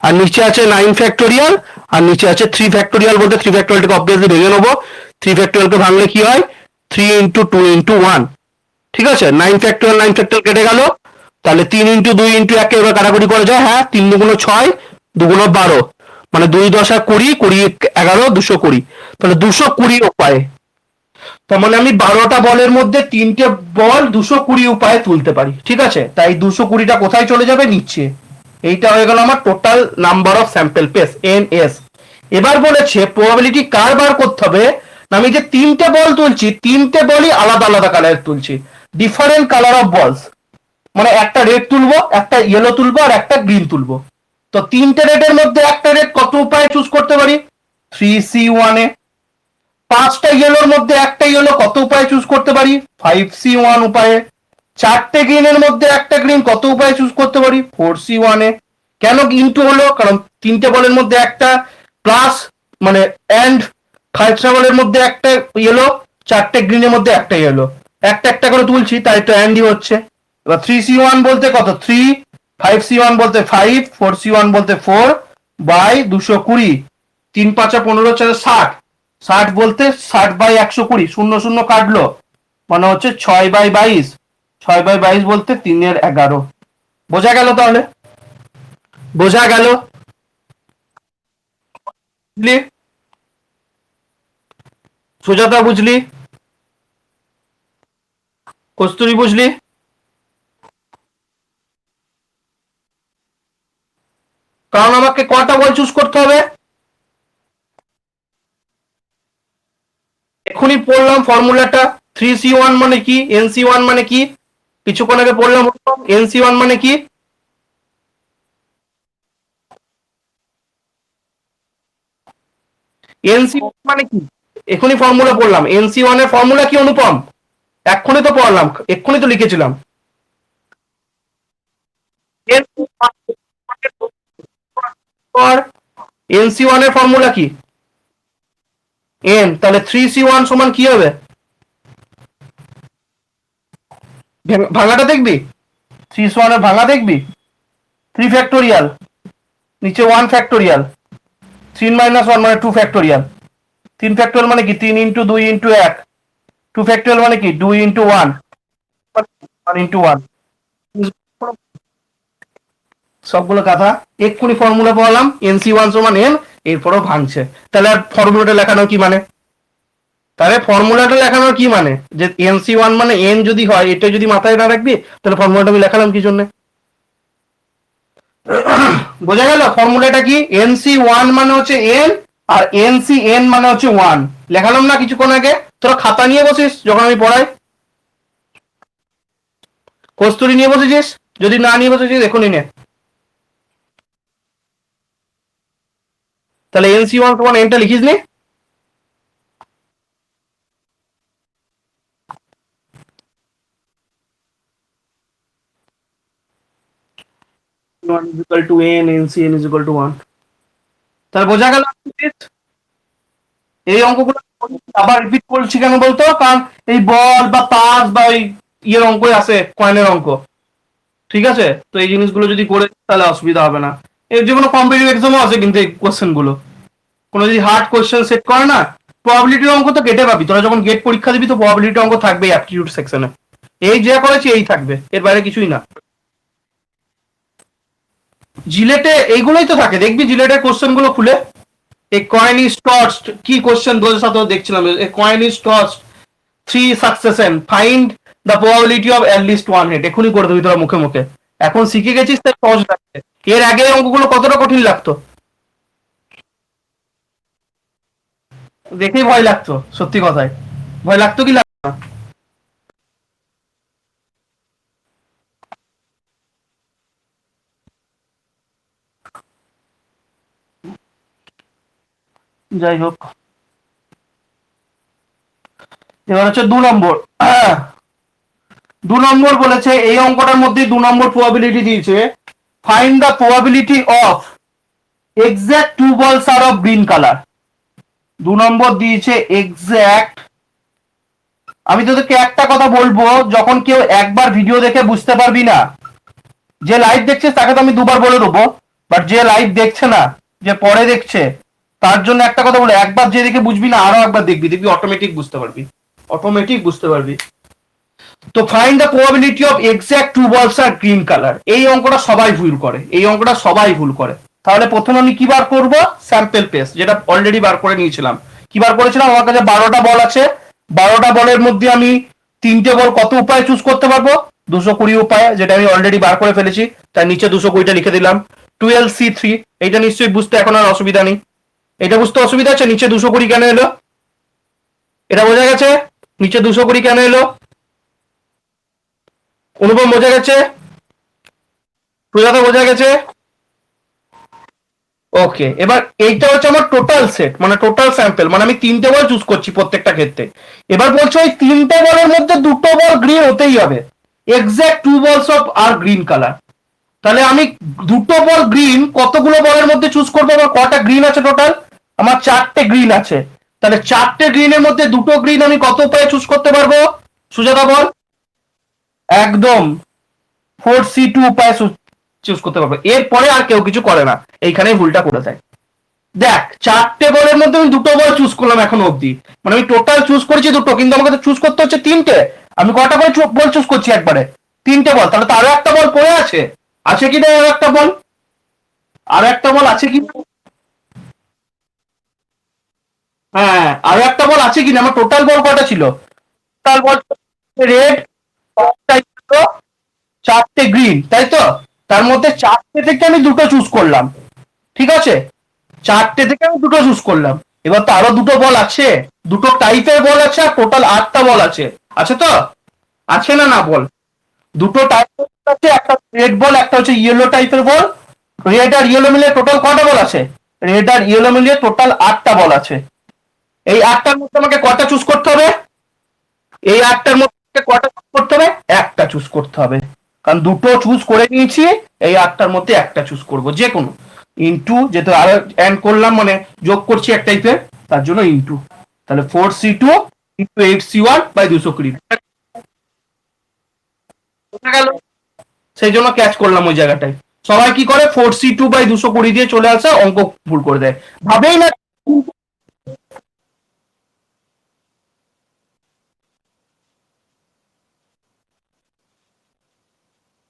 আর নিচে আছে 9 ফ্যাক্টোরিয়াল, আর নিচে আছে 3 ফ্যাক্টোরিয়াল। বলতে 3 ফ্যাক্টোরিয়ালটাকে অবভিয়াসলি ভেঙে নেবো। 3 ফ্যাক্টোরিয়ালকে ভাঙলে কি হয়? 3 ইন্টু 2 ইন্টু 1। ঠিক আছে, 9 ফ্যাক্টোরিয়াল কেটে গেল। তাহলে 3 ইন্টু 2 ইন্টু 1 এবার কাটাকুটি করা যায়। হ্যাঁ, 3 দুগুণ 6, দুগুণ 12, মানে 2 10 20, 20 11, 220, তাহলে 220 উপায়ে। তার মানে আমি 12টা বলের মধ্যে 3টে বল 220 উপায়ে তুলতে পারি, ঠিক আছে? তাই 220টা কোথায় চলে যাবে? নিচে। এইটা হয়ে গেল আমার total number of sample pace, NS। এবার বলেছে প্রবাবিলিটি কার বার করতে হবে, আমি যে 3টে বল তুলছি, 3টে বলই আলাদা আলাদা কালারের তুলছি, ডিফারেন্ট কালার অফ বলস। মানে একটা রেড তুলবো, একটা ইয়েলো তুলবো, আর একটা গ্রিন তুলবো। তো 3টে রেডের মধ্যে একটা রেড কত উপায়ে চুজ করতে পারি? 3C1 এ। 5টা ইয়েলোর মধ্যে একটা ইয়েলো কত উপায়ে চুজ করতে পারি? 5C1 উপায়ে। 4টে গ্রিনের মধ্যে একটা গ্রিন কত উপায়ে চুজ করতে পারি? 4C1 এ। কেন ইনটু হলো? কারণ 3টে বলের মধ্যে একটা প্লাস, মানে এন্ড 5টা বলের মধ্যে একটা ইয়েলো, 4টে গ্রিনের মধ্যে একটা ইয়েলো, একটা একটা করে তুলছি, তাই তো অ্যান্ডই হচ্ছে। এবার 3C1 বলতে কত? 3, 5C1 বলতে 5, 4C1 বলতে 4 বাই 220, 3 5 15 4 60, 60 বলতে 60 বাই 120, 0 0 কাটলো, মানে হচ্ছে 6/22, 6/22 বলতে 3-11। বোঝা গেল? তাহলে বোঝা গেল? বুঝলি? সুজাতা বুঝলি? কস্তুরী বুঝলি? কারণ আমাকে কটা বল চুজ করতে হবে? এখনই পড়লাম ফর্মুলাটা। 3C1 মানে কি, NC1 মানে কি, কিছুক্ষণ আগে পড়লাম। NC1 মানে কি? NC1 মানে কি? এখনই ফর্মুলা পড়লাম। NC1 এর ফর্মুলা কি অনুপম? এক্ষুনি তো পড়লাম, এক্ষুনি তো লিখেছিলাম। NC1 এর ফর্মুলা কি? N। তাহলে 3C1 সমান কি হবে? ভাঙাটা দেখবি? 3C1 এর ভাঙা দেখবি? 3 ফ্যাক্টোরিয়াল, নিচে 1 ফ্যাক্টোরিয়াল, 3 - 1 মানে 2 ফ্যাক্টোরিয়াল। 3 ফ্যাক্টোরিয়াল মানে কি? 3 × 2 × 1। 2 ফ্যাক্টোরিয়াল মানে কি? 2 × 1, 1 × 1। সবগুলো কথা এক্ষুনি ফর্মুলা পাওয়ালাম, NC1 সমান N, এরপরও ভাঙছে। তাহলে আর ফর্মুলাটা লেখানোর কি মানে? তাহলে ফর্মুলাটা লেখানোর কি মানে? যে NC1 মানে N যদি হয়, এটা যদি মাথায় না রাখবি, তাহলে ফর্মুলাটা আমি লেখালাম কি জন্য? বোঝা গেল ফর্মুলাটা কি? NC1 মানে হচ্ছে N, আর NCN মানে হচ্ছে 1। লেখালাম না কিছুক্ষণ আগে? তোরা খাতা নিয়ে বসিস যখন আমি পড়াই? কস্তুরি নিয়ে বসেছিস? যদি না নিয়ে বসেছিস এখনই নে। তাহলে NC1 সমান N টা লিখিস নি? N NCN = 1। তাহলে বোঝা গেল? এই অঙ্কগুলো আবার রিপিট করছি কেন বলতো? কারণ এই বল বা তাস বা ওই ইয়ের অঙ্কই আছে, কয়েনের অঙ্ক, ঠিক আছে? তো এই জিনিসগুলো যদি করে তাহলে অসুবিধা হবে না। এর যে কোনো কম্পিটিটিভ এক্সামও আছে কিন্তু এই কোশ্চেন গুলো, কোনো যদি হার্ড কোশ্চেন সেট করে না, প্রবাবিলিটির অঙ্ক তো গেটে পাবি। তোরা যখন গেট পরীক্ষা দিবি তো প্রবাবিলিটি অঙ্ক থাকবে অ্যাপটিটিউড সেকশনে। এই যে করেছি এই থাকবে, এর বাইরে কিছুই না। জিলেটে এইগুলোই তো থাকে, দেখবি জিলেটের কোশ্চেন গুলো খুলে। A coin is tossed, কি কোশ্চেন 2017 দেখছিলাম। A coin is tossed 3 succession, find the probability of at least one hit। এখনই করে দিবি তোরা মুখে মুখে, এখন শিখে গেছিস তাই সহজ লাগছে। এর আগে অঙ্কগুলো কতটা কঠিন লাগতো, দেখেই ভয় লাগতো। সত্যি কথাই ভয় লাগতো কি লাগতো না? যাই হোক, এবার হচ্ছে 2 নম্বর। 2 নম্বর বলেছে এই অঙ্কটার মধ্যে 2 নম্বর প্রবাবিলিটি দিয়েছে, find the probability of exact 2 balls are of green colour. 2 নম্বর দিয়েছে এক্সাক্ট। আমি তোদেরকে একটা কথা বলবো, যখন কেউ একবার ভিডিও দেখে বুঝতে পারবি না, যে লাইভ দেখছিস তাকে তো আমি দুবার বলে দেবো, বাট যে লাইভ দেখছে না, যে পরে দেখছে, তার জন্য একটা কথা বলে, একবার যে দেখে বুঝবি না, আরো একবার দেখবি, দেখবি অটোমেটিক বুঝতে পারবি, অটোমেটিক বুঝতে পারবি। তো find the probability of exact 2 balls are green colour. এই অঙ্কটা সবাই ভুল করে, এই অঙ্কটা সবাই ভুল করে। তাহলে প্রথমে আমি কি বার করব, স্যাম্পল পেস, যেটা অলরেডি বার করে নিয়েছিলাম। কি বার করেছিলাম, আমার কাছে 12টা বল আছে, 12টা বলের মধ্যে আমি 3টে বল কত উপায়ে চুজ করতে পারবো, 220 উপায়ে, যেটা আমি অলরেডি বার করে ফেলেছি, তার নিচে 220টা লিখে দিলাম। 12C3, এইটা নিশ্চয়ই বুঝতে এখন আর অসুবিধা নেই। এটা বুঝতে অসুবিধা আছে, নিচে 220 কেন এলো, এটা বোঝা গেছে, নিচে 220 কেন এলো, অনুপম বোঝা গেছে, সুজাতা বোঝা গেছে। ওকে, এবার এইটা হচ্ছে আমার টোটাল সেট, মানে টোটাল স্যাম্পল, মানে আমি 3টে বল চুজ করছি প্রত্যেকটা ক্ষেত্রে। এবার বলছো ওই 3টে বলের মধ্যে 2টো বল গ্রিন হতেই হবে, এক্স্যাক্ট 2 বলস অফ আর গ্রিন কালার। তাহলে আমি 2টো বল গ্রিন কতগুলো বলের মধ্যে চুজ করবো, আমার কটা গ্রিন আছে টোটাল, আমার 4টে গ্রিন আছে। তাহলে 4টে গ্রিনের মধ্যে 2টো গ্রিন আমি কত উপায়ে চুজ করতে পারবো, সুজাতা বল। একদম 4C2 উপায়ে চুজ করতে পারবো, এরপরে আর কেউ কিছু করে না, এইখানেই ভুলটা করে দেয়। দেখ, 4টে বলের মধ্যে আমি 2টো বল চুজ করলাম এখন অব্দি, মানে আমি টোটাল চুজ করেছি 2টো, কিন্তু আমাকে তো চুজ করতে হচ্ছে 3টে। আমি কটা করে বল চুজ করছি একবারে, 3টে বল, তাহলে তো আরো একটা বল পড়ে আছে। আছে কি না আরো একটা বল, আরো একটা বল আছে কি? হ্যাঁ, আরো একটা বল আছে কিনা, আমার টোটাল বল কটা ছিল, টোটাল বল রেড, 4টে গ্রিন, তাই তো? তার মধ্যে 4টে থেকে আমি 2টো চুজ করলাম, ঠিক আছে, 4টে থেকে আমি 2টো চুজ করলাম। এবার তো আরো 2টো বল আছে, 2টো টাইপের বল আছে, আর টোটাল 8টা বল আছে, আছে তো? আছে না, না বল? 2টো টাইপের আছে, একটা রেড বল, একটা হচ্ছে ইয়েলো টাইপের বল। রেড আর ইয়েলো মিলিয়ে টোটাল কটা বল আছে, রেড আর ইয়েলো মিলিয়ে টোটাল 8টা বল আছে। এই 8টার মধ্যে আমাকে কটা চুজ করতে হবে, এই 8টার মধ্যে কটা চুজ করতে হবে, একটা চুজ করতে হবে, কারণ 2টো চুজ করে নিয়েছি, এই 8টার মধ্যে একটা চুজ করব যে কোনো, ইনটু, যেহেতু আরো এন্ড করলাম মানে যোগ করছি এক টাইপের, তার জন্য ইনটু। তাহলে 4C2 ইনটু 8C1 বাই 220 গেল, সেই জন্য ক্যাচ করলাম ওই জায়গাটায়। সবাই কি করে 4C2 বাই 220 দিয়ে চলে আসে, অঙ্ক ভুল করে দেয়, ভাবেই না।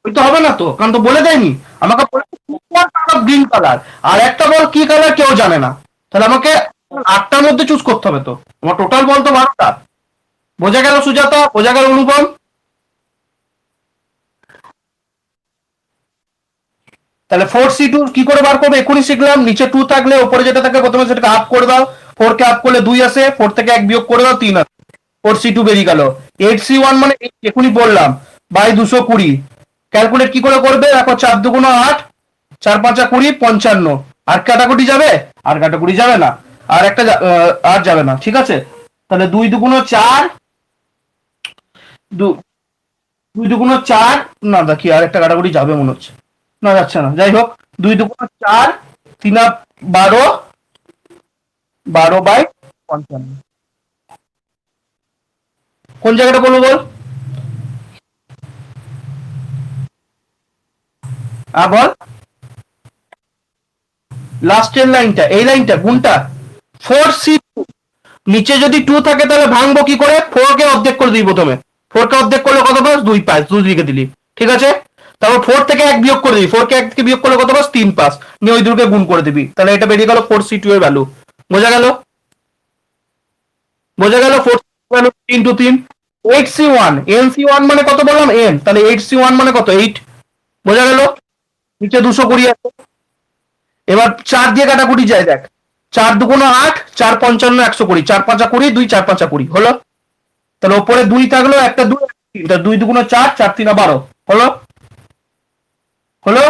ওই তো হবে না তো, কারণ তো বলে দেয়নি আমাকে, গ্রিন কালার, আর একটা বল কি কালার কেউ জানে না, তাহলে আমাকে 8টার মধ্যে চুজ করতে হবে, তো আমার টোটাল বল তো 12টা। বোঝা গেল সুজাতা, বোঝা গেল অনুপম? তাহলে 4C2 কি করে বার করবে এখনই শিখলাম, নিচে 2 থাকলে উপরে যেটা থাকে প্রথমে সেটাকে আপ করে দাও, 4 কে আপ করলে 2 আসে, 4 থেকে 1 বিয়োগ করে দাও 3 আসে, 4C2 বেরিয়ে গেল। 8C1 মানে এখনই বললাম বাই 220, ক্যালকুলেট কি করে করবে, দেখো 4 2 8, 4 5 20, 55, আর কাটাকুটি যাবে, আর কাটাকুটি যাবে না, আর একটা আর যাবে না, ঠিক আছে। তাহলে 2 2 4, 2 2 4, না দেখি আর একটা কাটাকুটি যাবে মনে হচ্ছে, না যাচ্ছে না, যাই হোক, 2 2 4, 3 12, 12 বাই 55, কোন জায়গাটা বলবো বল, বল, লাস্টের লাইনটা, এই লাইনটা গুণটা, 4C, নিচে যদি 2 থাকে তাহলে ভাঙবো কি করে, 4 কে অর্ধেক করে দিই প্রথমে, 4 কে অর্ধেক করলে কত পাস, 2 পাস, 2 লিখে দিলি, ঠিক আছে। তারপর 4 থেকে 1 বিয়োগ করে দিবি, 4 কে 1 থেকে বিয়োগ করলে কত পাস, 3 পাস, নিয়ে ওই দুটোকে গুণ করে দিবি, তাহলে এটা বেরিয়ে গেল 4C2 এর ভ্যালু। বোঝা গেল, বোঝা গেল, 4 ভ্যালু 3 8C1, NC1 মানে কত বললাম, n, তাহলে 8C1 মানে কত, 8। বোঝা গেল, নিচে 220 আছে। এবার 4 দিয়ে কাটাকুটি যায়, দেখ, 4 2 8, 4 55 120, 4 5 20, 2 4 5 20 হলো। তাহলে ওপরে 2 থাকলো, একটা 2, 2 2 4, 4 3 12 হলো, হলো,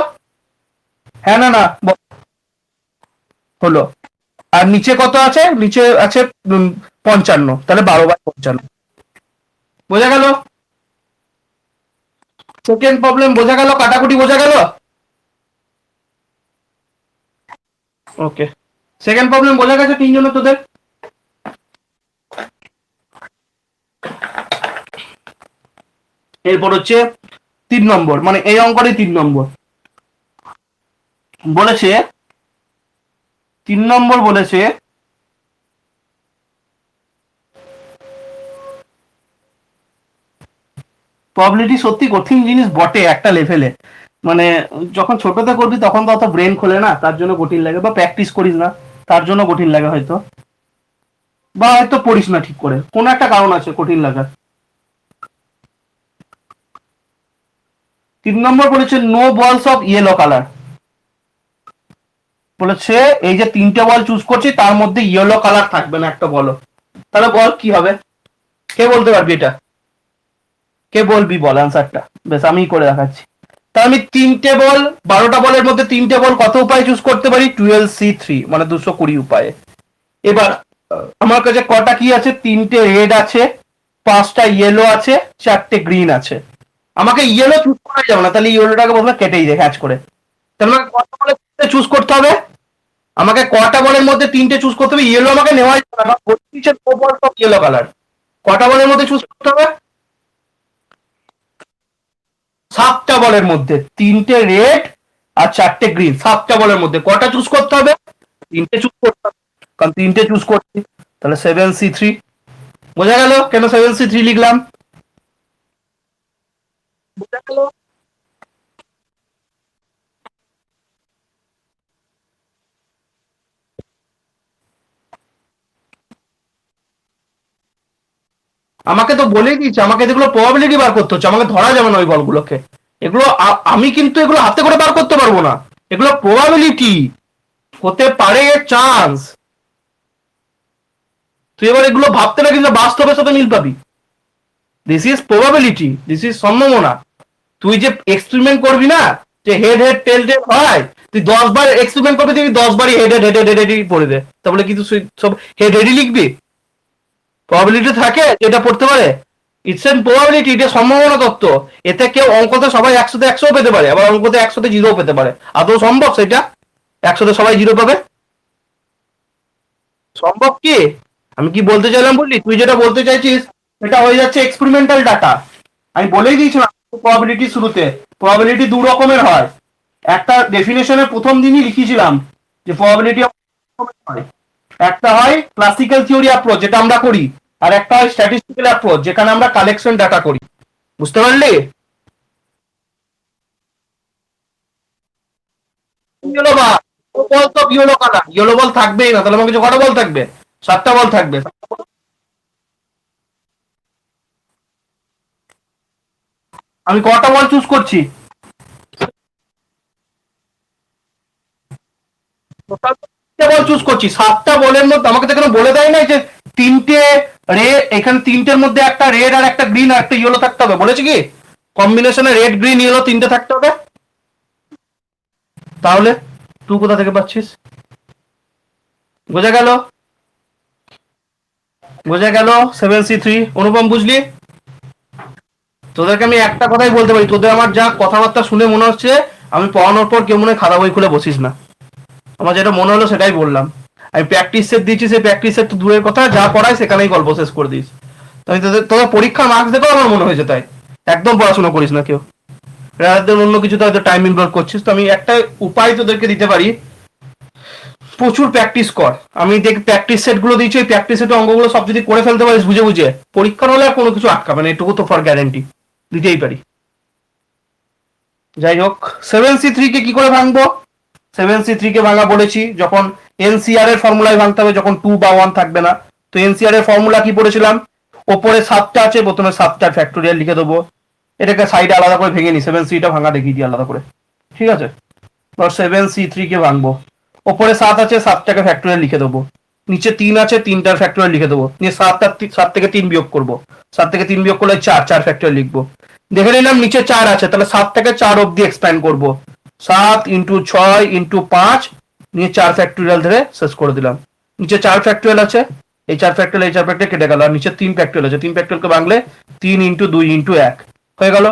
হ্যাঁ না না হলো। আর নিচে কত আছে, নিচে আছে 55, তাহলে 12 বাই 55। বোঝা গেল, সেকেন্ড প্রবলেম বোঝা গেল, কাটাকুটি বোঝা গেল। ওকে, সেকেন্ড প্রবলেম বোঝা গেছে তিনজনের তোদের। এরপর হচ্ছে 3 নম্বর, মানে এই অঙ্কটাই 3 নম্বর বলেছে, 3 নম্বর বলেছে প্রবাবিলিটি সত্যি কঠিন জিনিস বটে একটা লেভেলে, মানে যখন ছোটতে করবি তখন তো অত ব্রেন খোলে না, তার জন্য কঠিন লাগে, বা প্র্যাকটিস করিস না তার জন্য কঠিন লাগে হয়তো, বা হয়তো পড়িস না ঠিক করে, কোনো একটা কারণ আছে কঠিন লাগার। 3 নম্বর বলেছে নো বলস অফ ইয়েলো কালার। বলেছে এই যে 3টে বল চুজ করছি তার মধ্যে ইয়েলো কালার থাকবে না একটা বলো, তাহলে বল কি হবে? কে বলতে পারবি এটা? কে বলবি বল অ্যান্সারটা? বেশ আমি করে দেখাচ্ছি। তা আমি 3টে বল, 12টা বলের মধ্যে 3টে বল কত উপায়ে চুজ করতে পারি? 12C3 মানে 220 উপায়ে। এবার আমার কাছে কটা কি আছে? 3টে রেড আছে, 5টা ইয়েলো আছে, 4টে গ্রিন আছে। আমাকে ইয়েলো চুজ করা যাবে না, তাহলে ইয়েলোটাকে প্রথমে কেটেই দে হ্যাচ করে। তাহলে আমাকে কটা বলের চুজ করতে হবে? আমাকে কটা বলের মধ্যে 3টে চুজ করতে হবে? ইয়েলো আমাকে নেওয়াই যাবে না, ইয়েলো কালার। কটা বলের মধ্যে চুজ করতে হবে? 7টা বলের মধ্যে 3টে রেড আর 4টে গ্রিন, 7টা বলের মধ্যে কটা চুজ করতে হবে? 3টে চুজ করতে হবে, কারণ 3টে চুজ করছি। তাহলে 7C3। বোঝা গেল কেন 7C3 লিখলাম? বোঝা গেল? আমাকে তো বলেই দিয়েছে, আমাকে যেগুলো প্রবাবিলিটি বার করতে হচ্ছে, আমাকে ধরা যাবে না ওই বলগুলোকে। এগুলো আমি কিন্তু এগুলো হাতে করে বার করতে পারবো না, এগুলো প্রবাবিলিটি, হতে পারে চান্স। তুই এবার এগুলো ভাবতে না, কিন্তু বাস্তবের সাথে মিল পাবি। This is probability, this is সম্ভাবনা। তুই যে এক্সপেরিমেন্ট করবি না, যে হেড হেড টেল টেল হয়, তুই 10 বার এক্সপেরিমেন্ট করবি, তুই 10বারই head head head head head head পড়ে দে, তাহলে কিন্তু সব হেড হেডই লিখবি? প্রবাবিলিটি থাকে যেটা পড়তে পারে। ইটস এন প্রবাবিলিটি, এটা সম্ভাবনা তত্ত্ব। এতে কেউ অঙ্কতে সবাই 100-তে 100 পেতে পারে, আবার অঙ্কতে 100-তে 0 পেতে পারে। আদৌ সম্ভব সেটা? 100-তে সবাই 0 পাবে? সম্ভব কি? আমি কি বলতে চাইলাম বললি, তুই যেটা বলতে চাইছিস সেটা হয়ে যাচ্ছে এক্সপেরিমেন্টাল ডাটা। আমি বলেই দিয়েছিলাম প্রবাবিলিটি শুরুতে, প্রবাবিলিটি 2 রকমের হয়। একটা ডেফিনেশনের প্রথম দিনই লিখেছিলাম যে প্রবাবিলিটি হয়। একটা হয় ক্লাসিক্যাল থিওরি অ্যাপ্রোচ, যেটা আমরা করি, আর একটা হয় স্ট্যাটিস্টিক্যাল অ্যাপ্রোচ, যেখানে আমরা কালেকশন ডাটা করি। বুঝতে পারলি? ইয়েলো বা বল তো ইয়েলো কালার, ইয়েলো বল থাকবেই না, তাহলে আমার কিছু কটা বল থাকবে? 7টা বল থাকবে। আমি কটা বল চুজ করছি? বল চুজ করছি, 7টা বলের মধ্যে আমাকে তো এখানে বলে দেয় নাই যে 3টে রেড, এখানে 3টের মধ্যে একটা রেড আর একটা গ্রিন আর একটা ইয়েলো থাকতে হবে, বলেছে কি কম্বিনেশনে রেড গ্রিন ইয়েলো 3টে থাকতে হবে? তাহলে তুই কোথা থেকে পাচ্ছিস? বোঝা গেল? বোঝা গেল? 7C3। অনুপম বুঝলি? তোদেরকে আমি একটা কথাই বলতে পারি, তোদের আমার যা কথাবার্তা শুনে মনে হচ্ছে আমি পড়ানোর পর কেউ মনে হয় খাতা বই খুলে বসিস না। আমার যেটা মনে হলো সেটাই বললাম। আমি প্র্যাকটিস সেট দিয়েছি, সেই প্র্যাকটিস সেট তো দূরের কথা, যা পড়ায় সেখানেই গল্প শেষ করে দিস। আমি তোদের পরীক্ষার মার্কস দেখো আমার মনে হয়েছে তাই। একদম পড়াশোনা করিস না কেউ, রাতে অন্য কিছুতে হয়তো টাইম ইনভলভ করছিস। তো আমি একটা উপায় তোদেরকে দিতে পারি, প্রচুর প্র্যাকটিস কর। আমি দেখ প্র্যাকটিস সেট গুলো দিচ্ছি, ওই প্র্যাকটিস সেট অঙ্কগুলো সব যদি করে ফেলতে পারিস বুঝে বুঝে, পরীক্ষার হলে আর কোনো কিছু আটকাবে না, এটুকু তো ফর গ্যারেন্টি দিতেই পারি। যাই হোক, 7C3 কে কি করে ভাঙবো? 7C3 কে ভাঙা বলেছি, যখন এনসিআর এর ফর্মুলায় ভাঙতে হবে, যখন 2 বা 1 থাকবে না। তো এনসিআর এর ফর্মুলা কি পড়েছিলাম? ওপরে 7টা আছে, প্রথমে 7টার ফ্যাক্টোরিয়াল লিখে দেবো। এটাকে সাইডে আলাদা করে ভেঙে নি, 7C টা ভাঙা দেখিয়ে দিই আলাদা করে। ঠিক আছে? এবার 7C3 কে ভাঙবো। ওপরে 7 আছে, 7টাকে ফ্যাক্টোরিয়াল লিখে দেবো। নিচে 3 আছে, 3টার ফ্যাক্টোরিয়াল লিখে দেবো। নিয়ে 7 থেকে 3 বিয়োগ করবো। 7 থেকে 3 বিয়োগ করলে 4, 4 ফ্যাক্টোরিয়াল লিখবো। দেখে নিলাম নিচে 4 আছে, তাহলে 7 থেকে 4 অব্দি এক্সপ্যান্ড করবো। 7 × 6 × 5 নিয়ে 4 ফ্যাক্টোরিয়াল ধরে শেষ করে দিলাম। নিচে 4 ফ্যাক্টোরিয়াল আছে, এই 4 ফ্যাক্টোরিয়াল এই 4 ফ্যাক্টোরিয়াল কেটে গেল, আর নিচে 3 ফ্যাক্টোরিয়াল আছে, 3 ফ্যাক্টোরিয়ালকে ভাঙলে 3 × 2 × 1 হয়ে গেল।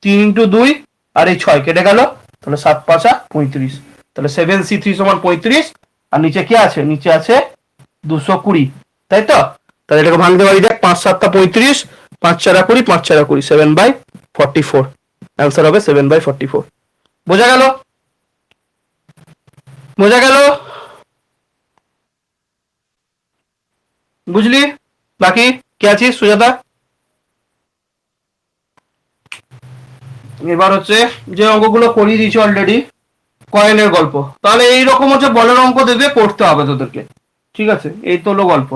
3 × 2 আর এই 6 কেটে গেল, তাহলে 7 × 5 = 35। তাহলে 7C3 = 35। আর নিচে কি আছে? নিচে আছে 220, তাই তো? তাহলে এটাকে ভাঙতে পারি, দেখ 5 × 7 = 35, 5 × 4 = 20, 5 × 4 = 20, 7/44। অ্যান্সার হবে 7/44। বোঝা গেল? বোঝা গেল? বুঝলি? বাকি কে আছিস? সুজাতা? এবার হচ্ছে যে অঙ্কগুলো করিয়ে দিয়েছি অলরেডি, কয়েনের গল্প, তাহলে এইরকম হচ্ছে বলের অঙ্ক দেবে, করতে হবে তোদেরকে। ঠিক আছে, এই তো হলো গল্প।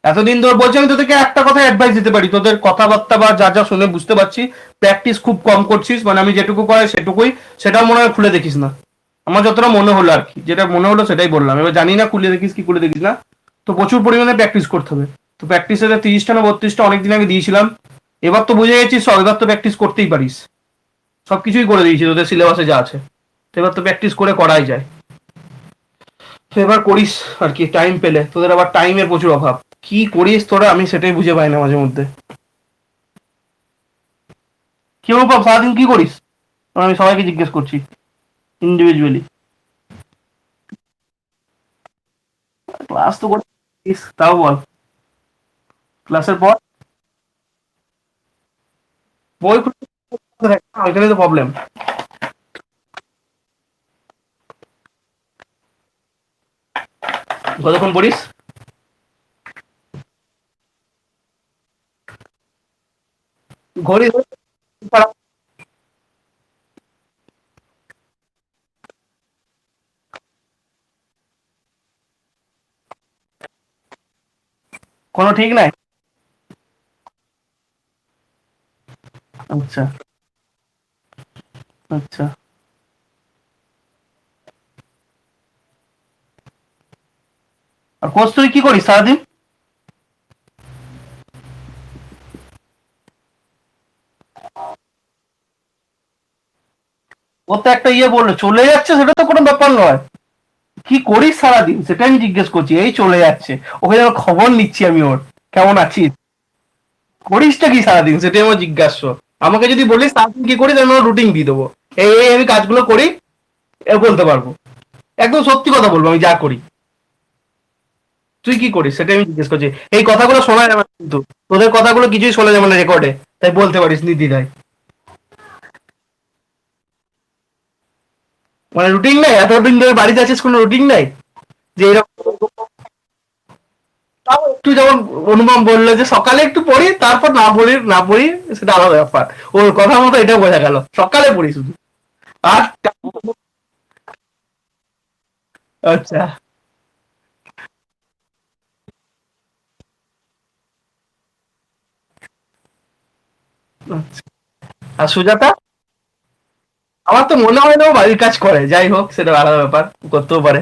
এতদিন ধরে বলছি আমি তোদেরকে একটা কথা অ্যাডভাইস দিতে পারি, তোদের কথাবার্তা বা যা যা শুনে বুঝতে পারছি প্র্যাকটিস খুব কম করছিস, মানে আমি যেটুকু করে সেটুকুই, সেটাও মনে হয় খুলে দেখিস না। আমার যতটা মনে হলো আর কি, যেটা মনে হলো সেটাই বললাম, এবার জানি না খুলে দেখিস কি খুলে দেখিস না। তো প্রচুর পরিমাণে প্র্যাকটিস করতে হবে। তো প্র্যাকটিসে 30টা না 32টা অনেকদিন আগে দিয়েছিলাম, এবার তো বুঝে গেছিস সব, এবার তো প্র্যাকটিস করতেই পারিস, সবকিছুই করে দিয়েছি তোদের সিলেবাসে যা আছে, তো এবার তো প্র্যাকটিস করে করাই যায়। তো এবার করিস আর কি টাইম পেলে, তোদের আবার টাইমের প্রচুর অভাব, কি করিস তোরা আমি সেটাই বুঝে পাই না মাঝে মধ্যে। কি অনুভব সারাদিন কি করিস, আমি সবাইকে জিজ্ঞেস করছি ইন্ডিভিজুয়ালি। ক্লাস তো করিস, তাও বল, ক্লাসের পর বই খুলতে থাকে না, ওইখানে তো প্রবলেম। কতক্ষণ পড়িস? ঘড়ি ধরে পড়া- কোনো ঠিক নাই। আচ্ছা আচ্ছা। আর কোর্স তুই কি করিস সারাদিন? ও তো একটা ইয়ে বললো চলে যাচ্ছে, সেটা তো কোনো ব্যাপার নয়, কি করিস সারাদিন সেটা আমি জিজ্ঞেস করছি। এই চলে যাচ্ছে, ওকে যেন খবর নিচ্ছি আমি ওর, কেমন আছিস, করিসটা কি সারাদিন সেটাই আমার জিজ্ঞাসা। আমাকে যদি বলিস সারাদিন কি করিস, আমি রুটিন দিয়ে দেবো, এই আমি কাজগুলো করি, এ বলতে পারবো, একদম সত্যি কথা বলবো আমি যা করি। তুই কি করিস সেটা আমি জিজ্ঞেস করছি। এই কথাগুলো শোনা যাবে না কিন্তু, তোদের কথাগুলো কিছুই শোনা যাবে না রেকর্ডে, তাই বলতে পারিস নির্দ্বিধায়। মানে রুটিন নাই, এতদিন ধরে বাড়িতে আছিস, কোনো রুটিন নাই যে এরকম। তাও একটু যেমন অনুপম বললো যে সকালে একটু পড়ি, তারপর না পড়ি সেটা আলাদা ব্যাপার। ওর কথা মতো এটা বোঝা গেল, সকালে পড়ি শুধু। আর আচ্ছা আচ্ছা। আর সুজাতা? আমার তো মনে হয় না ও বাড়ির কাজ করে, যাই হোক সেটা আলাদা ব্যাপার, করতেও পারে।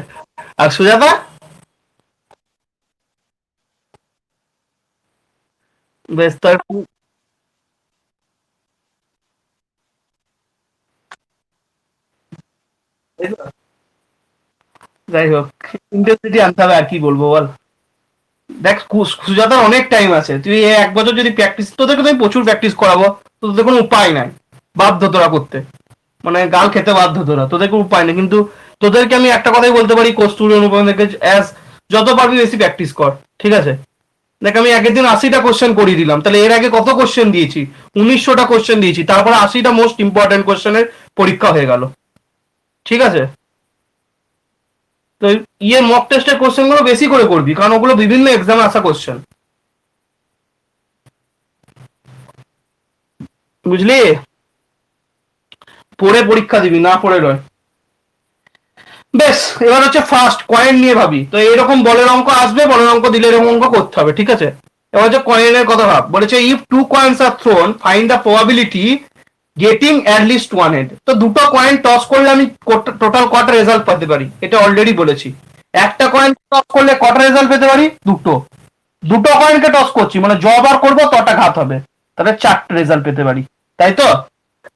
আর সুজাতা? বেশ তো একটু, যাই হোক, ইন্টেন্সিটি আনতে হবে, আর কি বলবো বল। দেখ সুজাতার অনেক টাইম আছে, তুই এই 1 বছর যদি প্র্যাকটিস, তোদেরকে তো আমি প্রচুর প্র্যাকটিস করাবো, তো তোদের কোনো উপায় নাই, বাধ্য তোরা করতে, মানে গাল খেতে বাধ্য তোরা, তোদের কোনো উপায় নেই। কিন্তু তোদেরকে আমি একটা কথাই বলতে পারি, কস্তুরী অনুপম থেকে অ্যাজ যত পারবি বেশি প্র্যাকটিস কর, ঠিক আছে? দেখ আমি আগের দিন 80টা কোশ্চেন করিয়ে দিলাম, তাহলে এর আগে কত কোশ্চেন দিয়েছি? 1900টা কোশ্চেন দিয়েছি, তারপরে 80টা মোস্ট ইম্পর্টেন্ট কোশ্চেনের পরীক্ষা হয়ে গেল, ঠিক আছে? তো ইয়ে মক টেস্টের কোশ্চেন গুলো বেশি করে করবি, কারণ ওগুলো বিভিন্ন এক্সামে আসা কোশ্চেন, বুঝলি? পড়ে পরীক্ষা দিবি, না পড়ে নয়। বেশ, এবার হচ্ছে ফার্স্ট কয়েন নিয়ে ভাবি, তো এরকম বলের অঙ্ক আসবে, বলের অঙ্ক দিলে এরকম অঙ্ক করতে হবে, ঠিক আছে? এবার হচ্ছে কয়েনের কথা ভাব, বলেছে if two coins are thrown find the probability getting at least one head. তো দুটো কয়েন টস করলে আমি টোটাল কটা রেজাল্ট পেতে পারি, এটা অলরেডি বলেছি। একটা কয়েন টস করলে কটা রেজাল্ট পেতে পারি? দুটো। দুটো কয়েনকে টস করছি মানে যবার করবো তটা ঘাত হবে, তাহলে 4টে রেজাল্ট পেতে পারি, তাই তো?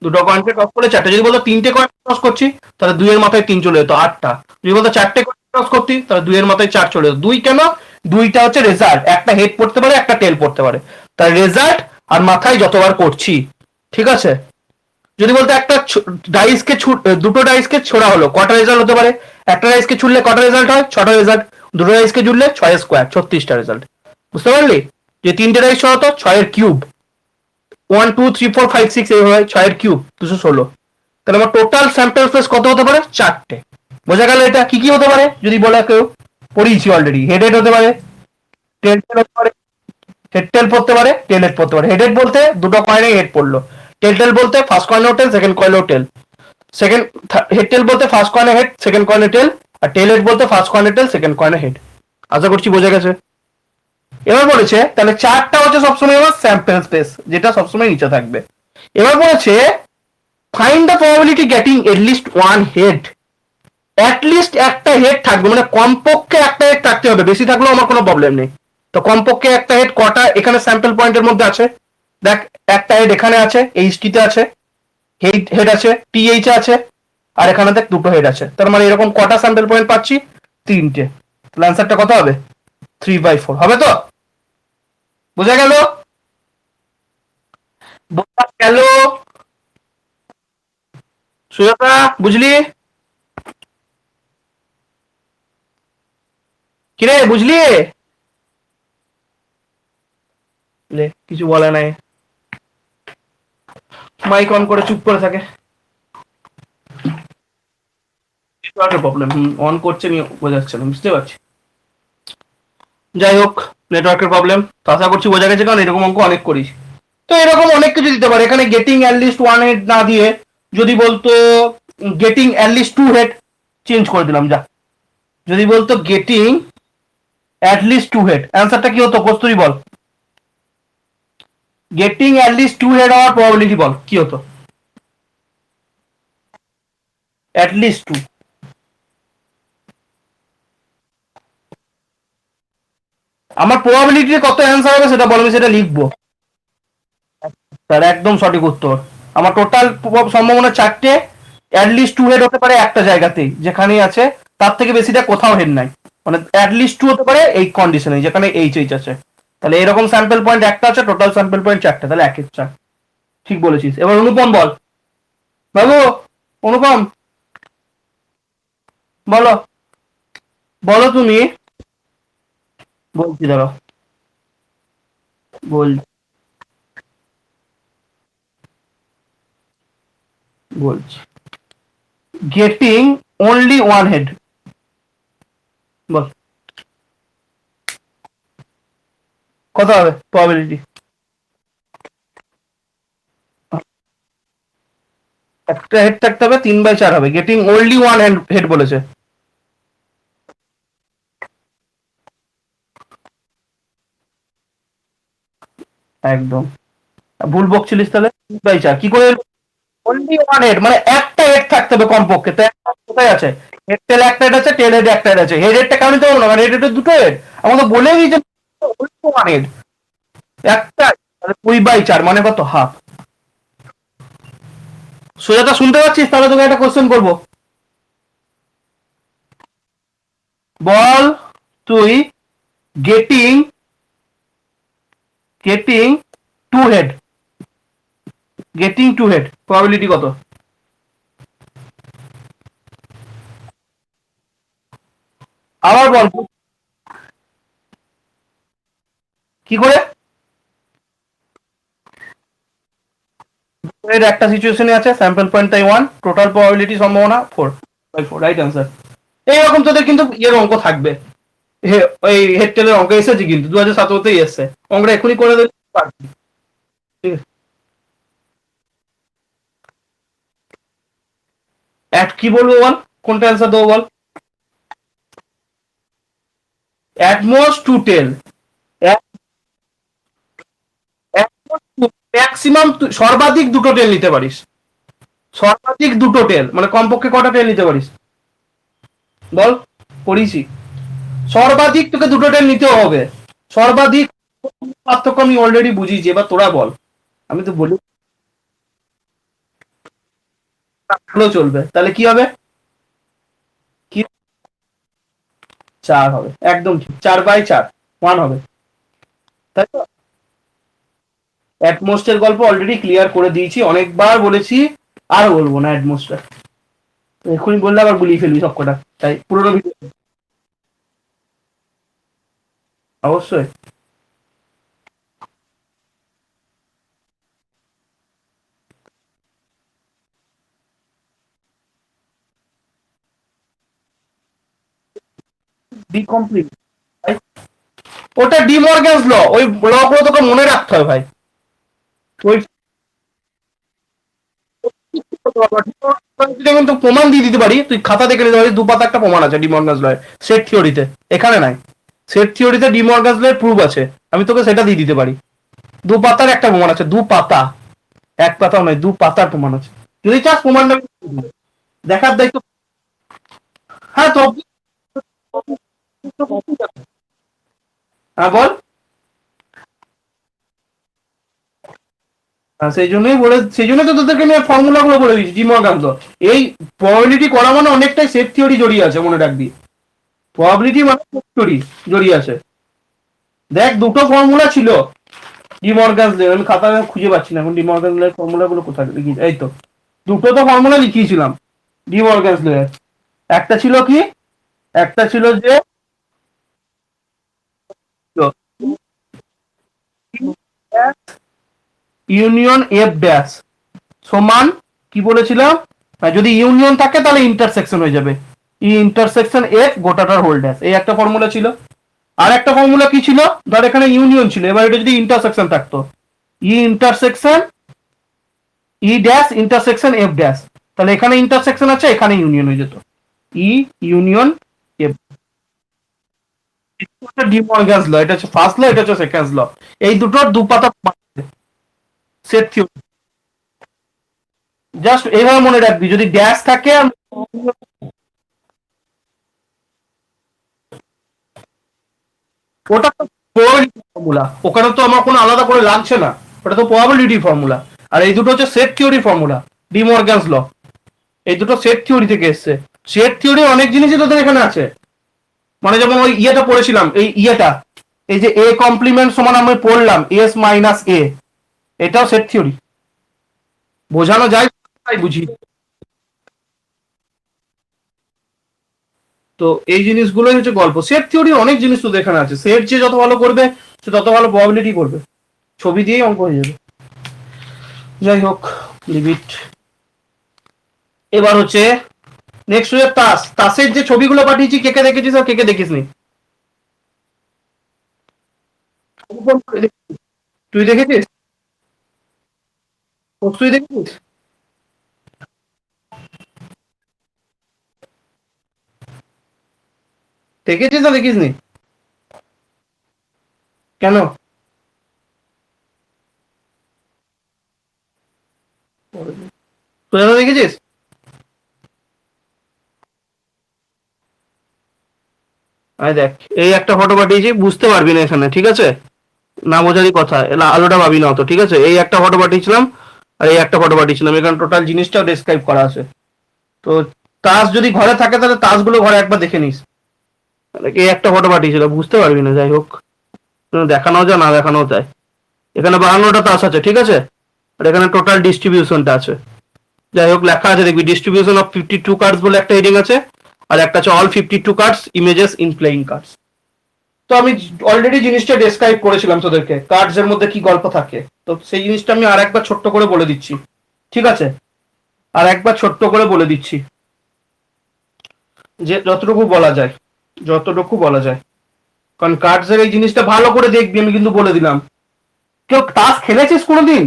দুটো কয়েনকে টস করে 4টে, যদি বলতো 3টে কয়েন টস করছি তাহলে 2 এর মাথায় 3 চলে যেত, 8টা। যদি বলতো 4টে কয়েন টস করছি তাহলে 2 এর মাথায় 4 চলে যেত। দুই কেন? দুইটা হচ্ছে রেজাল্ট, একটা হেড পড়তে পারে একটা টেল পড়তে পারে, তার রেজাল্ট আর মাথায় যতবার করছি, ঠিক আছে? যদি বলতো একটা ডাইসকে দুটো ডাইসকে ছোড়া হলো, কটা রেজাল্ট হতে পারে? একটা ডাইসকে ছুড়লে কটা রেজাল্ট হয়? 6টা রেজাল্ট। দুটো ডাইসকে জুড়লে 6 স্কোয়ার, 36টা রেজাল্ট। বুঝতে পারলি? যে 3টে ডাইস ছ হতো, 6 এর কিউব, 1 2 3 4 5 6, এইভাবে 6 এর কিউব 216। তাহলে আমার টোটাল স্যাম্পল স্পেস কত হতে পারে? 4টে। বোঝা গেল এটা কি কি হতে পারে যদি বলে কেউ? পড়িয়েছি অলরেডি, হেড হেড হতে পারে, টেল টেল হতে পারে, হেড টেল পড়তে পারে, টেল হেড পড়তে পারে। হেড হেড বলতে দুটো কয়েনে হেড পড়লো, টেল বলতে ফার্স্ট কয়েনের টেল, সেকেন্ড কয়েনের টেল, সেকেন্ড হেড টেল বলতে ফার্স্ট কয়েনের হেড, সেকেন্ড কয়েনের টেল, আর টেল হেড বলতে ফার্স্ট কয়েনের টেল, সেকেন্ড কয়েনের হেড। আশা করছি বোঝা গেছে। এবার বলেছে তাহলে চারটা হচ্ছে সবসময় আমার স্যাম্পল স্পেস, যেটা সবসময় নিচে থাকবে। এবার বলেছে find the probability getting at least one head. At least একটা হেড থাকবে, মানে কমপক্ষে একটা হেড থাকতে হবে, বেশি থাকলেও আমার কোনো প্রবলেম নেই। তো কমপক্ষে একটা হেড কটা এখানে স্যাম্পল পয়েন্টের মধ্যে আছে? দেখ, একটা হেড এখানে আছে, এইচটিতে আছে, হেড আছে, টিএইচ আছে, আর এখানে দেখ দুটো হেড আছে। তার মানে এরকম কটা স্যাম্পল পয়েন্ট পাচ্ছি? তিনটে। তাহলে অ্যান্সারটা কত হবে? 3/4 হবে তো? বোঝা গেল? বোঝা গেল? সুজাতা, বুঝলি? কিরে, বুঝলি? কিছু বলে নাই, মাইক অন করে চুপ করে থাকে। প্রবলেম অন করছে নি, বোঝাচ্ছে না, বুঝতে পারছি। যাই হোক, নেটওয়ার্কের প্রবলেম। তো আশা করছি বোঝা গেছে, কারণ এরকম অঙ্ক অনেক করিস। তো এরকম অনেক কিছু দিতে পারে। এখানে গেটিং অ্যাটলিস্ট ওয়ান হেড না দিয়ে যদি বলতো getting at least two head, change করে দিলাম যা। যদি বলতো গেটিং অ্যাটলিস্ট টু হেড, অ্যান্সারটা কি হতো কস্তুরি বল? গেটিং অ্যাটলিস্ট টু হেড হওয়ার প্রবাবিলিটি বল কি হতো? At least two. আমার প্রবাবিলিটি কত অ্যান্সার হবে সেটা বল, আমি সেটা লিখবো। তার একদম সঠিক উত্তর। আমার টোটাল সম্ভাবনা চারটে, অ্যাটলিস্ট টু হেড হতে পারে একটা জায়গাতেই যেখানেই আছে, তার থেকে বেশিটা কোথাও হেড নাই। মানে অ্যাটলিস্ট টু হতে পারে এই কন্ডিশনে যেখানে এইচ আছে। তাহলে এরকম স্যাম্পল পয়েন্ট একটা আছে, টোটাল স্যাম্পল পয়েন্ট চারটে, তাহলে একের চার। ঠিক বলেছিস। এবার অনুপম বল। বাবু, অনুপম বলো, বলো তুমি। বলছি ধরো, বল, বলছি। গেটিং অনলি ওয়ান হেড, বল কত হবে প্রবাবিলিটি? একটা হেড থাকতে হবে, 3/4 হবে। গেটিং অনলি ওয়ান হেড বলেছে। একদম ভুল বকছিলিস তাহলে। 3/4 কি করে? অনলি ওয়ান হেড মানে একটা হেড থাকতে হবে কমপক্ষে। তো কোথায় আছে? হেড টেল একটা হেড আছে, টেল হেড একটা হেড আছে। হেড হেডটা কেন নিতে পারবো না? কারণ হেড হেডের দুটো হেড আমাকে বলে দিয়েছে ওয়ান হেড একটা। তাহলে 2/4 মানে কত? হাফ। সোজাটা শুনতে পাচ্ছিস? তাহলে তোকে একটা কোশ্চেন করবো, বল তুই। Getting getting to head, getting to head probability কত? আবার বল কি করে। এর একটা সিচুয়েশনে আছে, স্যাম্পল পয়েন্ট তাই ওয়ান, টোটাল প্রবাবিলিটি সম্ভাবনা 4/4, রাইট অ্যান্সার। এইরকম তোদের কিন্তু ইয়ের অঙ্ক থাকবে, ওই হেড টেলের অঙ্ক এসেছে কিন্তু 2017তেই এসছে। অঙ্কটা এখনই করে দিলে পারবি। ঠিক আছে, কি বলবো বল, কোনটা অ্যান্সার দেবো বল? অ্যাটমোস্ট টু টেল, ম্যাক্সিমাম সর্বাধিক দুটো টেল নিতে পারিস। সর্বাধিক দুটো টেল মানে কমপক্ষে কটা টেল নিতে পারিস বল? পড়িছি। সর্বাধিক তোকে দুটো টেল নিতে হবে। সর্বাধিক পার্থক্য আমি অলরেডি বুঝিয়েছি, এবার তোরা বল। আমি তো বলি ভালো চলবে, তাহলে কি হবে? কি? 4 হবে, একদম ঠিক। 4/4 ওয়ান হবে, তাই তো। অ্যাটমোস্টের গল্প অলরেডি ক্লিয়ার করে দিয়েছি, অনেকবার বলেছি, আর বলবো না অ্যাটমোস্টার। এক্ষুনি বললে আবার গুলিয়ে ফেলবি সবকটা, তাই পুরোনো ভিডিও। অবশ্যই। Be complete. ওটা ডিমর্গ্যানস ল, ওই ল গুলো তোকে মনে রাখতে হবে ভাই। ওই দেখুন তো প্রমাণ দিয়ে দিতে পারি, তুই খাতা দেখে নিতে পারিস, দুপাতা একটা প্রমাণ আছে ডিমর্গানস লয়ের সেট থিওরিতে, এখানে নাই। সেট থিওরিতে ডিমর্গানস লয়ের প্রুফ আছে, আমি তোকে সেটা দিয়ে দিতে পারি। দুপাতার একটা প্রমাণ আছে, দুপাতা, এক পাতাও নয়, দু পাতার প্রমাণ আছে। যদি চাস প্রমাণটা দেখার দায়িত্ব। হ্যাঁ তো হ্যাঁ বল। সেই জন্যই বলে, সেই জন্য তো তোদেরকে আমি ফর্মুলা গুলো বলে দিচ্ছি ডিমর্গানস ল। এই প্রবাবিলিটি করা মানে অনেকটাই সেট থিওরি জড়িয়ে আছে, মনে রাখবি। প্রবাবিলিটি মানে সেট থিওরি জড়িয়ে আছে। দেখ দুটো ফর্মুলা ছিল ডিমর্গানস ল, আমি খাতা খুঁজে পাচ্ছি না এখন ডিমর্গানস ল ফর্মুলা গুলো কোথায় লিখি, এই তো দুটো তো ফর্মুলা লিখিয়েছিলাম ডিমর্গানস ল। একটা ছিল কি, একটা ছিল যে ইউনিয়ন এফ ড্যাশ সমান কি বলেছিলাম, যদি ইউনিয়ন থাকে তাহলে ইন্টারসেকশন হয়ে যাবে, ই ইন্টারসেকশন এফ গোটাটার হোল ড্যাশ, এই একটা ফর্মুলা ছিল। আর একটা ফর্মুলা কি ছিল, ধর এখানে ইউনিয়ন ছিল, এবার এটা যদি ইন্টারসেকশন থাকতো, ই ইন্টারসেকশন ই ড্যাশ ইন্টারসেকশন এফ ড্যাশ, তাহলে এখানে ইন্টারসেকশন আছে, এখানে ইউনিয়ন হয়ে যেত, ই ইউনিয়ন এফ। ডিমর্গানস ল, এটা হচ্ছে ফার্স্ট ল, এটা হচ্ছে সেকেন্ড ল, এই দুটোর দুপাতা সেট থিওরি। জাস্ট এইভাবে মনে রাখবি, যদি ড্যাশ থাকে আর ওটা তো প্রবাবিলিটি ফর্মুলা, ওখানে তো আমার কোনো আলাদা করে লাগছে না, ওটা তো প্রবাবিলিটি ফর্মুলা। আর এই দুটো হচ্ছে সেট থিওরি ফর্মুলা, ডিমর্গানস ল, এই দুটো সেট থিওরি থেকে এসছে। সেট থিওরি অনেক জিনিসই তোদের এখানে আছে, মানে যেমন ওই ইয়েটা পড়েছিলাম, এই ইয়েটা, এই যে এ কমপ্লিমেন্ট সমান আমি পড়লাম এস মাইনাস এ, এটাও সেট থিওরি, বোঝানো যায় তাই বুঝি। তো এই জিনিসগুলোই হচ্ছে গল্প, সেট থিওরি অনেক জিনিস তো এখানে আছে, সেট যে যত ভালো করবে সে তত ভালো প্রবাবিলিটি করবে, ছবি দিয়েই অঙ্ক হয়ে যাবে। যাই হোক, লিমিট। এবার হচ্ছে নেক্সট হচ্ছে তাস, তাসের যে ছবিগুলো পাঠিয়েছি, কে কে দেখেছিস আর কে কে দেখিসনি? তুই দেখেছিস? তুই দেখেছিস? দেখেছিস না দেখিসনি? কেন? তুই দেখেছিস? আয় দেখ, এই একটা ফটো পাঠিয়েছি, বুঝতে পারবি না এখানে, ঠিক আছে? না বোঝারই কথা, এলা আলোটা পাবি না অত, ঠিক আছে? এই একটা ফটো পাঠিয়েছিলাম, আর এই একটা ফটো পাঠিয়েছিলাম, এখানে টোটাল জিনিসটাও ডেসক্রাইব করা আছে। তো তাস যদি ঘরে থাকে তাহলে তাসগুলো ঘরে একবার দেখে নিস। এই একটা ফটো পাঠিয়েছিল, বুঝতে পারবি না, যাই হোক, দেখানো যায় না দেখানো যায়। এখানে 52টা তাস আছে, ঠিক আছে? আর এখানে টোটাল ডিস্ট্রিবিউশনটা আছে। যাই হোক, লেখা আছে দেখবি, ডিস্ট্রিবিউশন অফ 52 কার্ডস বলে একটা হেডিং আছে, আর একটা আছে all 52 cards images in playing cards. তো আমি অলরেডি জিনিসটা ডেসক্রাইব করেছিলাম তোদেরকে, কার্ডস এর মধ্যে কি গল্প থাকে, তো সেই জিনিসটা আমি আর একবার ছোট্ট করে বলে দিচ্ছি, ঠিক আছে? আর একবার ছোট্ট করে বলে দিচ্ছি, যে যতটুকু বলা যায়, যতটুকু বলা যায়, কারণ কার্ডস এর এই জিনিসটা ভালো করে দেখবি, আমি কিন্তু বলে দিলাম। কেউ তাস খেলেছিস কোনোদিন?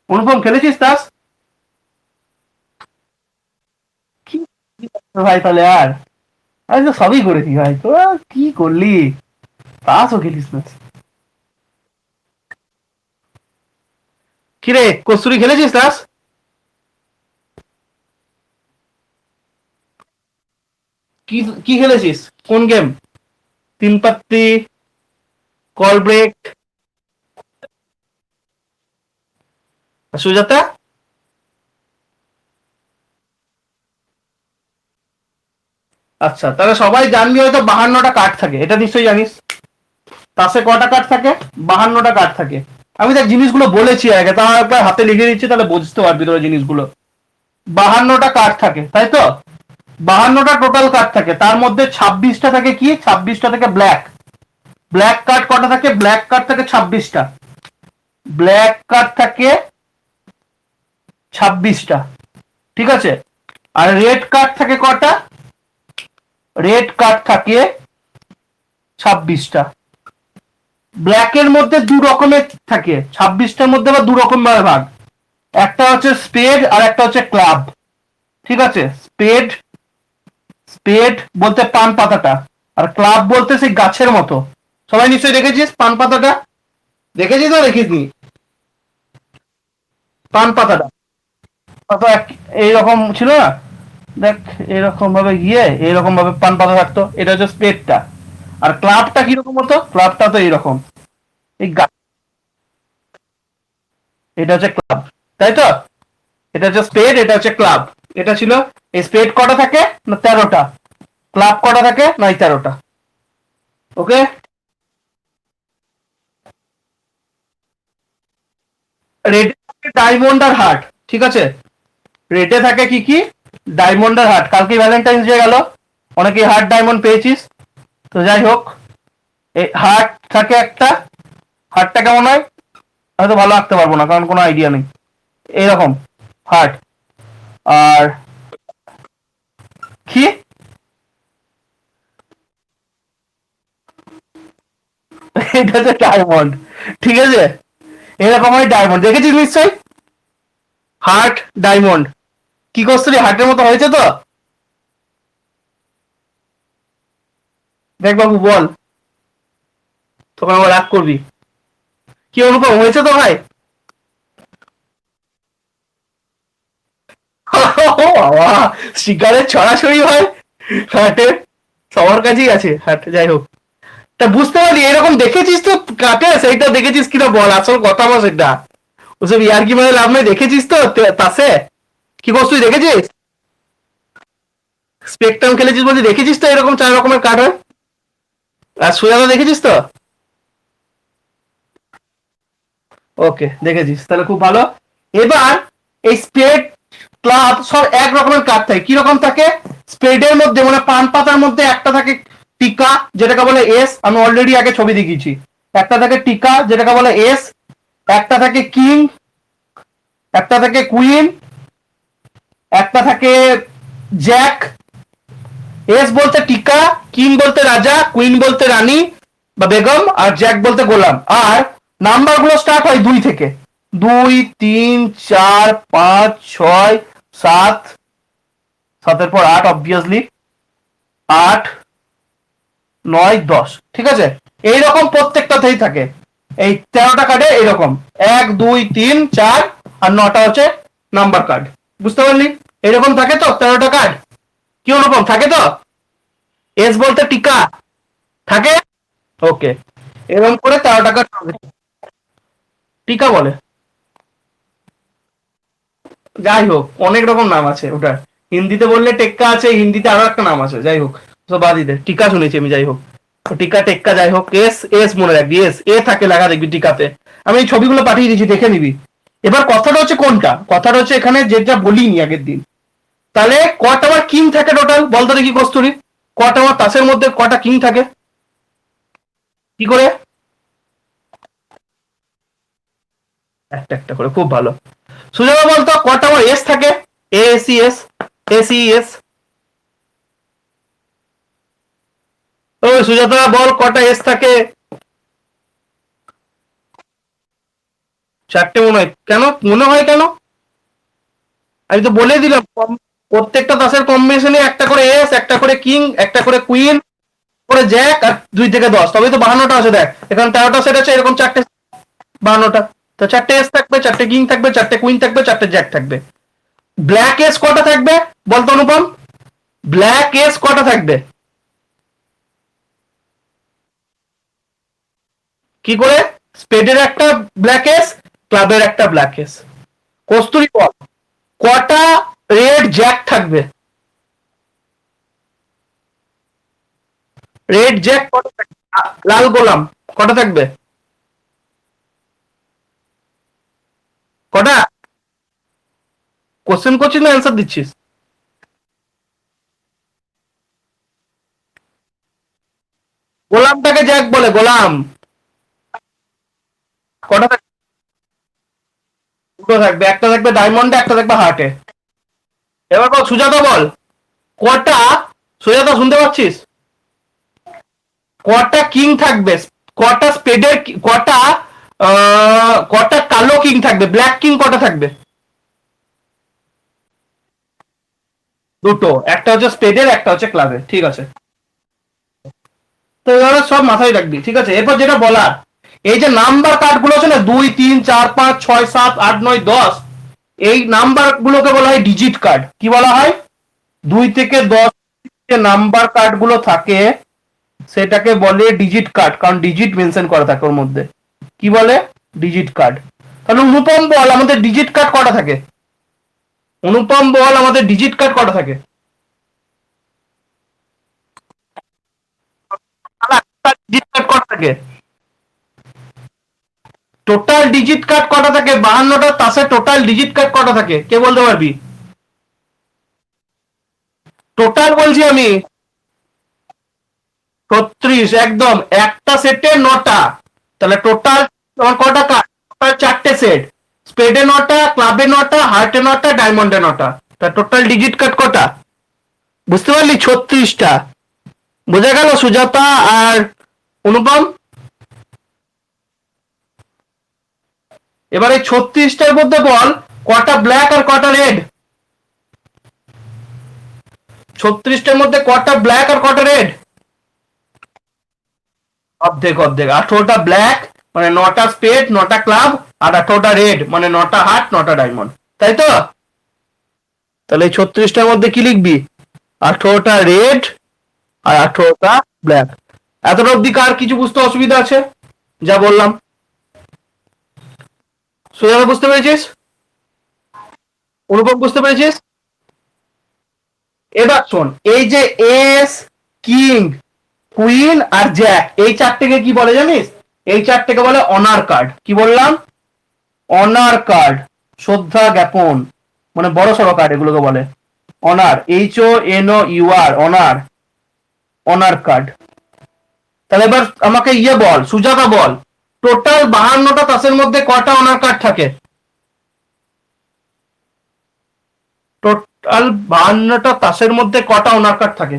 অনুপম, খেলেছিস তাস? কি ভাই তাহলে, আর আমি তো সবই করেছি ভাই, তো কি করলি, তাসও খেলিস না? কিরে কস্তুরি, খেলেছিস তাস? কি কি খেলেছিস, কোন গেম? তিন পাত্তি, কল ব্রেক, সুজাতা? আচ্ছা, তাহলে সবাই জানবি হয়তো 52টা কার্ড থাকে, এটা নিশ্চয়ই জানিস। তাসে কটা কার্ড থাকে? 52টা কার্ড থাকে। আমি দেখ জিনিসগুলো বলেছি আগে, তা একবার হাতে লিখে দিচ্ছি, তাহলে বুঝতে পারবি তোরা জিনিসগুলো। 52টা কার্ড থাকে, তাই তো? 52টা টোটাল কার্ড থাকে, তার মধ্যে 26টা থাকে কি, 26টা থেকে ব্ল্যাক। ব্ল্যাক কার্ড কটা থাকে? ব্ল্যাক কার্ড থাকে 26টা। ব্ল্যাক কার্ড থাকে 26টা, ঠিক আছে? আর রেড কার্ড থাকে কটা? রেড কার্ড থাকে 26টা। ব্ল্যাকের মধ্যে দু রকমের থাকে, 26টার মধ্যে আবার দু রকম ভাগ। একটা হচ্ছে স্পেড আর একটা হচ্ছে ক্লাব। ঠিক আছে, স্পেড, স্পেড বলতে পান পাতাটা, আর ক্লাব বলতে সেই গাছের মতো। সবাই নিশ্চয়ই দেখেছিস পান পাতাটা, দেখেছিস তো দেখিসনি? পান পাতাটা পাতা এইরকম ছিল না, দেখ এরকম ভাবে গিয়ে এইরকম ভাবে পান পাতা থাকতো, এটা হচ্ছে স্পেডটা। আর ক্লাবটা কিরকম হতো, ক্লাবটা তো এইরকম, এই এটা হচ্ছে ক্লাব, তাই তো? এটা হচ্ছে স্পেড, এটা হচ্ছে ক্লাব। এটা ছিল, এই স্পেড কটা থাকে না 13টা, ক্লাব কটা থাকে না 13টা। ওকে, রেডে থাকে ডায়মন্ড আর হার্ট। ঠিক আছে, রেডে থাকে কি কি, ডায়মন্ড আর হার্ট। কালকে ভ্যালেন্টাইন্স ডে গেল, অনেকে হার্ট ডায়মন্ড পেয়েছিস। তো যাই হোক, এই হার্ট থাকে একটা, হার্টটা কেমন হয় হয়তো ভালো আঁকতে পারবো না কারণ কোনো আইডিয়া নেই, এইরকম হার্ট। আর কি, এটা হচ্ছে ডায়মন্ড। ঠিক আছে, এরকম হয় ডায়মন্ড, দেখেছিস নিশ্চয়ই হার্ট ডায়মন্ড। কি করছিলি, হার্টের মতো হয়েছে তো? দেখ বাবু বল, তোকে আমার রাগ করবি? কি অনুপম হয়েছে তো ভাই? বাবা, শিকারের ছড়াছড়ি হয় হার্টে, সবার কাছেই আছে হার্ট। যাই হোক, তা বুঝতে পারলি এরকম দেখেছিস তো কাটে, সেইটা দেখেছিস কিনা বল, আসল কথা বল সেটা। ওসব ইয়ার কি মানে লাভ নেই, দেখেছিস তো তাসে কি করছ তুই, দেখেছিস? স্পেকট্রাম খেলেছিস বলছি, দেখেছিস তো এরকম 4 রকমের কার্ড হয়। আর সুয়াদা দেখেছিস তো? ওকে, দেখেছিস তাহলে খুব ভালো। এবার এই স্পেড, ক্লাব সব এক রকমের কার্ড থাকে। কিরকম থাকে, স্পেডের মধ্যে মানে পান পাতার মধ্যে একটা থাকে টিকা, যেটাকে বলে এস, আমি অলরেডি আগে ছবি দেখিয়েছি। একটা থাকে টিকা যেটাকে বলে এস, একটা থাকে কিং, একটা থাকে কুইন, একটা থাকে জ্যাক। এস বলতে টিকা, কিং বলতে রাজা, কুইন বলতে রানী বা বেগম, আর জ্যাক বলতে গোলাম। আর নাম্বার গুলো স্টার্ট হয় 2 থেকে, 2, 3, 4, 5, 6, 7, 7-এর পর 8 অবভিয়াসলি, 8, 9, 10। ঠিক আছে, এইরকম প্রত্যেকটাতেই থাকে। এই 13টা কার্ডে এইরকম 1, 2, 3, 4 আর 9টা হচ্ছে নাম্বার কার্ড। বুঝতে পারলি? এরকম থাকে তো 13টা কার্ড, কি অনুপম থাকে তো? এস বলতে টিকা থাকে। ওকে, এরকম করে 13টা কার্ড টিকা বলে। যাই হোক, অনেক রকম নাম আছে ওটার, হিন্দিতে বললে টেক্কা আছে, হিন্দিতে আরো একটা নাম আছে, যাই হোক তো বাদই দে, টিকা শুনেছি আমি। যাই হোক, টিকা টেক্কা যাই হোক, এস এস মনে রাখবি, এস এ থাকে লেখা দেখবি টিকাতে। আমি এই ছবিগুলো পাঠিয়ে দিচ্ছি, দেখে নিবি। এবার কথাটা হচ্ছে কোনটা, কথাটা হচ্ছে এখানে যেটা বলিনি আগের দিন, তাহলে কটা আমার কিং থাকে টোটাল বলতো দেখি কস্তুরি, কটা আমার তাসের মধ্যে কটা কিং থাকে, কি করে? একটা একটা করে, খুব ভালো। সুজাতা বলতো কটা আমার এস থাকে, এ এসি এস, এসি এস। ও সুজাতা বল কটা এস থাকে? 4টে মনে হয়, কেন মনে হয় কেন? আমি তো বলে দিলাম, প্রত্যেকটা তাসের কম্বিনেশনে একটা করে এস, একটা করে কিং, একটা করে কুইন, করে জ্যাক, আর 2 থেকে 10, তবেই তো 52টা আছে। দেখ এখানে 13টা সেট আছে, এরকম 4টে, 52টা। তো 4টে এস থাকবে, 4টে কিং থাকবে, 4টে কুইন থাকবে, 4টে জ্যাক থাকবে। ব্ল্যাক এস কটা থাকবে বলতো অনুপম, ব্ল্যাক এস কটা থাকবে? কি করে? স্পেডের একটা ব্ল্যাক এস, ক্লাবের একটা ব্ল্যাক এস। কস্তুরি বল কটা রেড জ্যাক থাকবে, রেড জ্যাক কটা থাকবে, লাল গোলাম কটা থাকবে, কটা? কোশ্চেন করছিস না অ্যান্সার দিচ্ছিস? গোলামটাকে জ্যাক বলে, গোলাম। কটা থাকবে? দুটো থাকবে, একটা থাকবে ডায়মন্ডে, একটা থাকবে হার্টে। এবার বল সুজাতা বল কটা, সুজাতা শুনতে পাচ্ছিস? কটা কিং থাকবে, কটা স্পেডের, কটা কটা কালো কিং থাকবে, ব্ল্যাক কিং কটা থাকবে? দুটো, একটা হচ্ছে স্পেডের, একটা হচ্ছে ক্লাবের, ঠিক আছে। তো এবারে সব মাথায় রাখবি, ঠিক আছে। এরপর যেটা বলার, এই যে নাম্বার কার্ড গুলো আছে না, 2 3 4 5 6 7 8 9 10, এই নাম্বার গুলোকে বলা হয় ডিজিট কার্ড। কি বলা হয়? 2 থেকে 10 যে নাম্বার কার্ড গুলো থাকে সেটাকে বলে ডিজিট কার্ড, কারণ ডিজিট মেনশন করা থাকে ওর মধ্যে। কি বলে? Digit card. তাহলে অনুপম বল, আমাদের ডিজিট কার্ড কটা থাকে? অনুপম বল, আমাদের ডিজিট কার্ড কটা থাকে? ডিজিট কার্ড কটা থাকে? টোটাল ডিজিট কার্ড কটা থাকে? 52টা তাসে টোটাল ডিজিট কার্ড কটা থাকে? কে বলতে পারবি? টোটাল বলছি আমি। 36, একদম। একটা সেটে 9টা। তাহলে টোটাল তোমার কটা কার্ড? টোটাল 4টে সেট। স্পেডে 9টা, ক্লাবে 9টা, হার্টে 9টা, ডায়মন্ডে 9টা। তা টোটাল ডিজিট কার্ড কটা? বুঝতে পারলি? 36টা। বোঝা গেল সুজাতা আর অনুপম? এবার এই 36টার মধ্যে বল কটা ব্ল্যাক আর কটা রেড? 36টার মধ্যে কটা ব্ল্যাক আর কটা রেড? অর্ধেক অর্ধেক। 18টা ব্ল্যাক মানে 9টা স্পেড, 9টা ক্লাব, আর 18টা রেড মানে 9টা হার্ট, 9টা ডায়মন্ড। তাই তো? তাহলে এই 36টার মধ্যে কি লিখবি? 18টা রেড আর 18টা ব্ল্যাক। এতটা অব্দি কার কিছু বুঝতে অসুবিধা আছে? যা বললাম সোজা বুঝতে পেরেছিস? অনুপম বুঝতে পেরেছিস? এবার শোন, এই যে এস, কিং, কুইন আর জ্যাক, এই চারটেকে কি বলে জানিস? এই চারটেকে বলে অনার কার্ড। কি বললাম? অনার কার্ড, শ্রদ্ধা জ্ঞাপন, মানে বড় সড়ো কার্ড এগুলোকে বলে honour. HONOUR, honour, honour card. তাহলে এবার আমাকে বল, সুজাতা বল, টোটাল 52টা তাসের মধ্যে কটা অনার কার্ড থাকে? টোটাল 52টা তাসের মধ্যে কটা অনার কার্ড থাকে?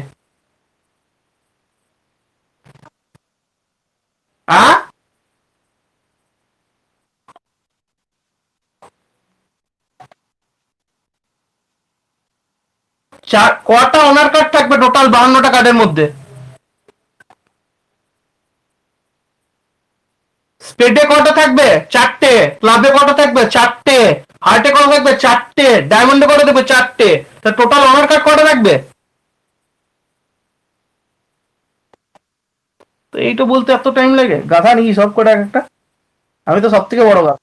হ্যাঁ, কটা অনার কার্ড থাকবে টোটাল 52টা কার্ডের মধ্যে? স্পেডে কটা থাকবে? 4টে। ক্লাবে কটা থাকবে? 4টে। হার্টে কটা থাকবে? 4টে। ডায়মন্ডে কটা থাকবে? 4টে। তা টোটাল অনার কার্ড কটা থাকবে? তো এইটা বলতে এত টাইম লাগে? গাধা নাকি সব কটা একটা? আমি তো সব থেকে বড় গাধা।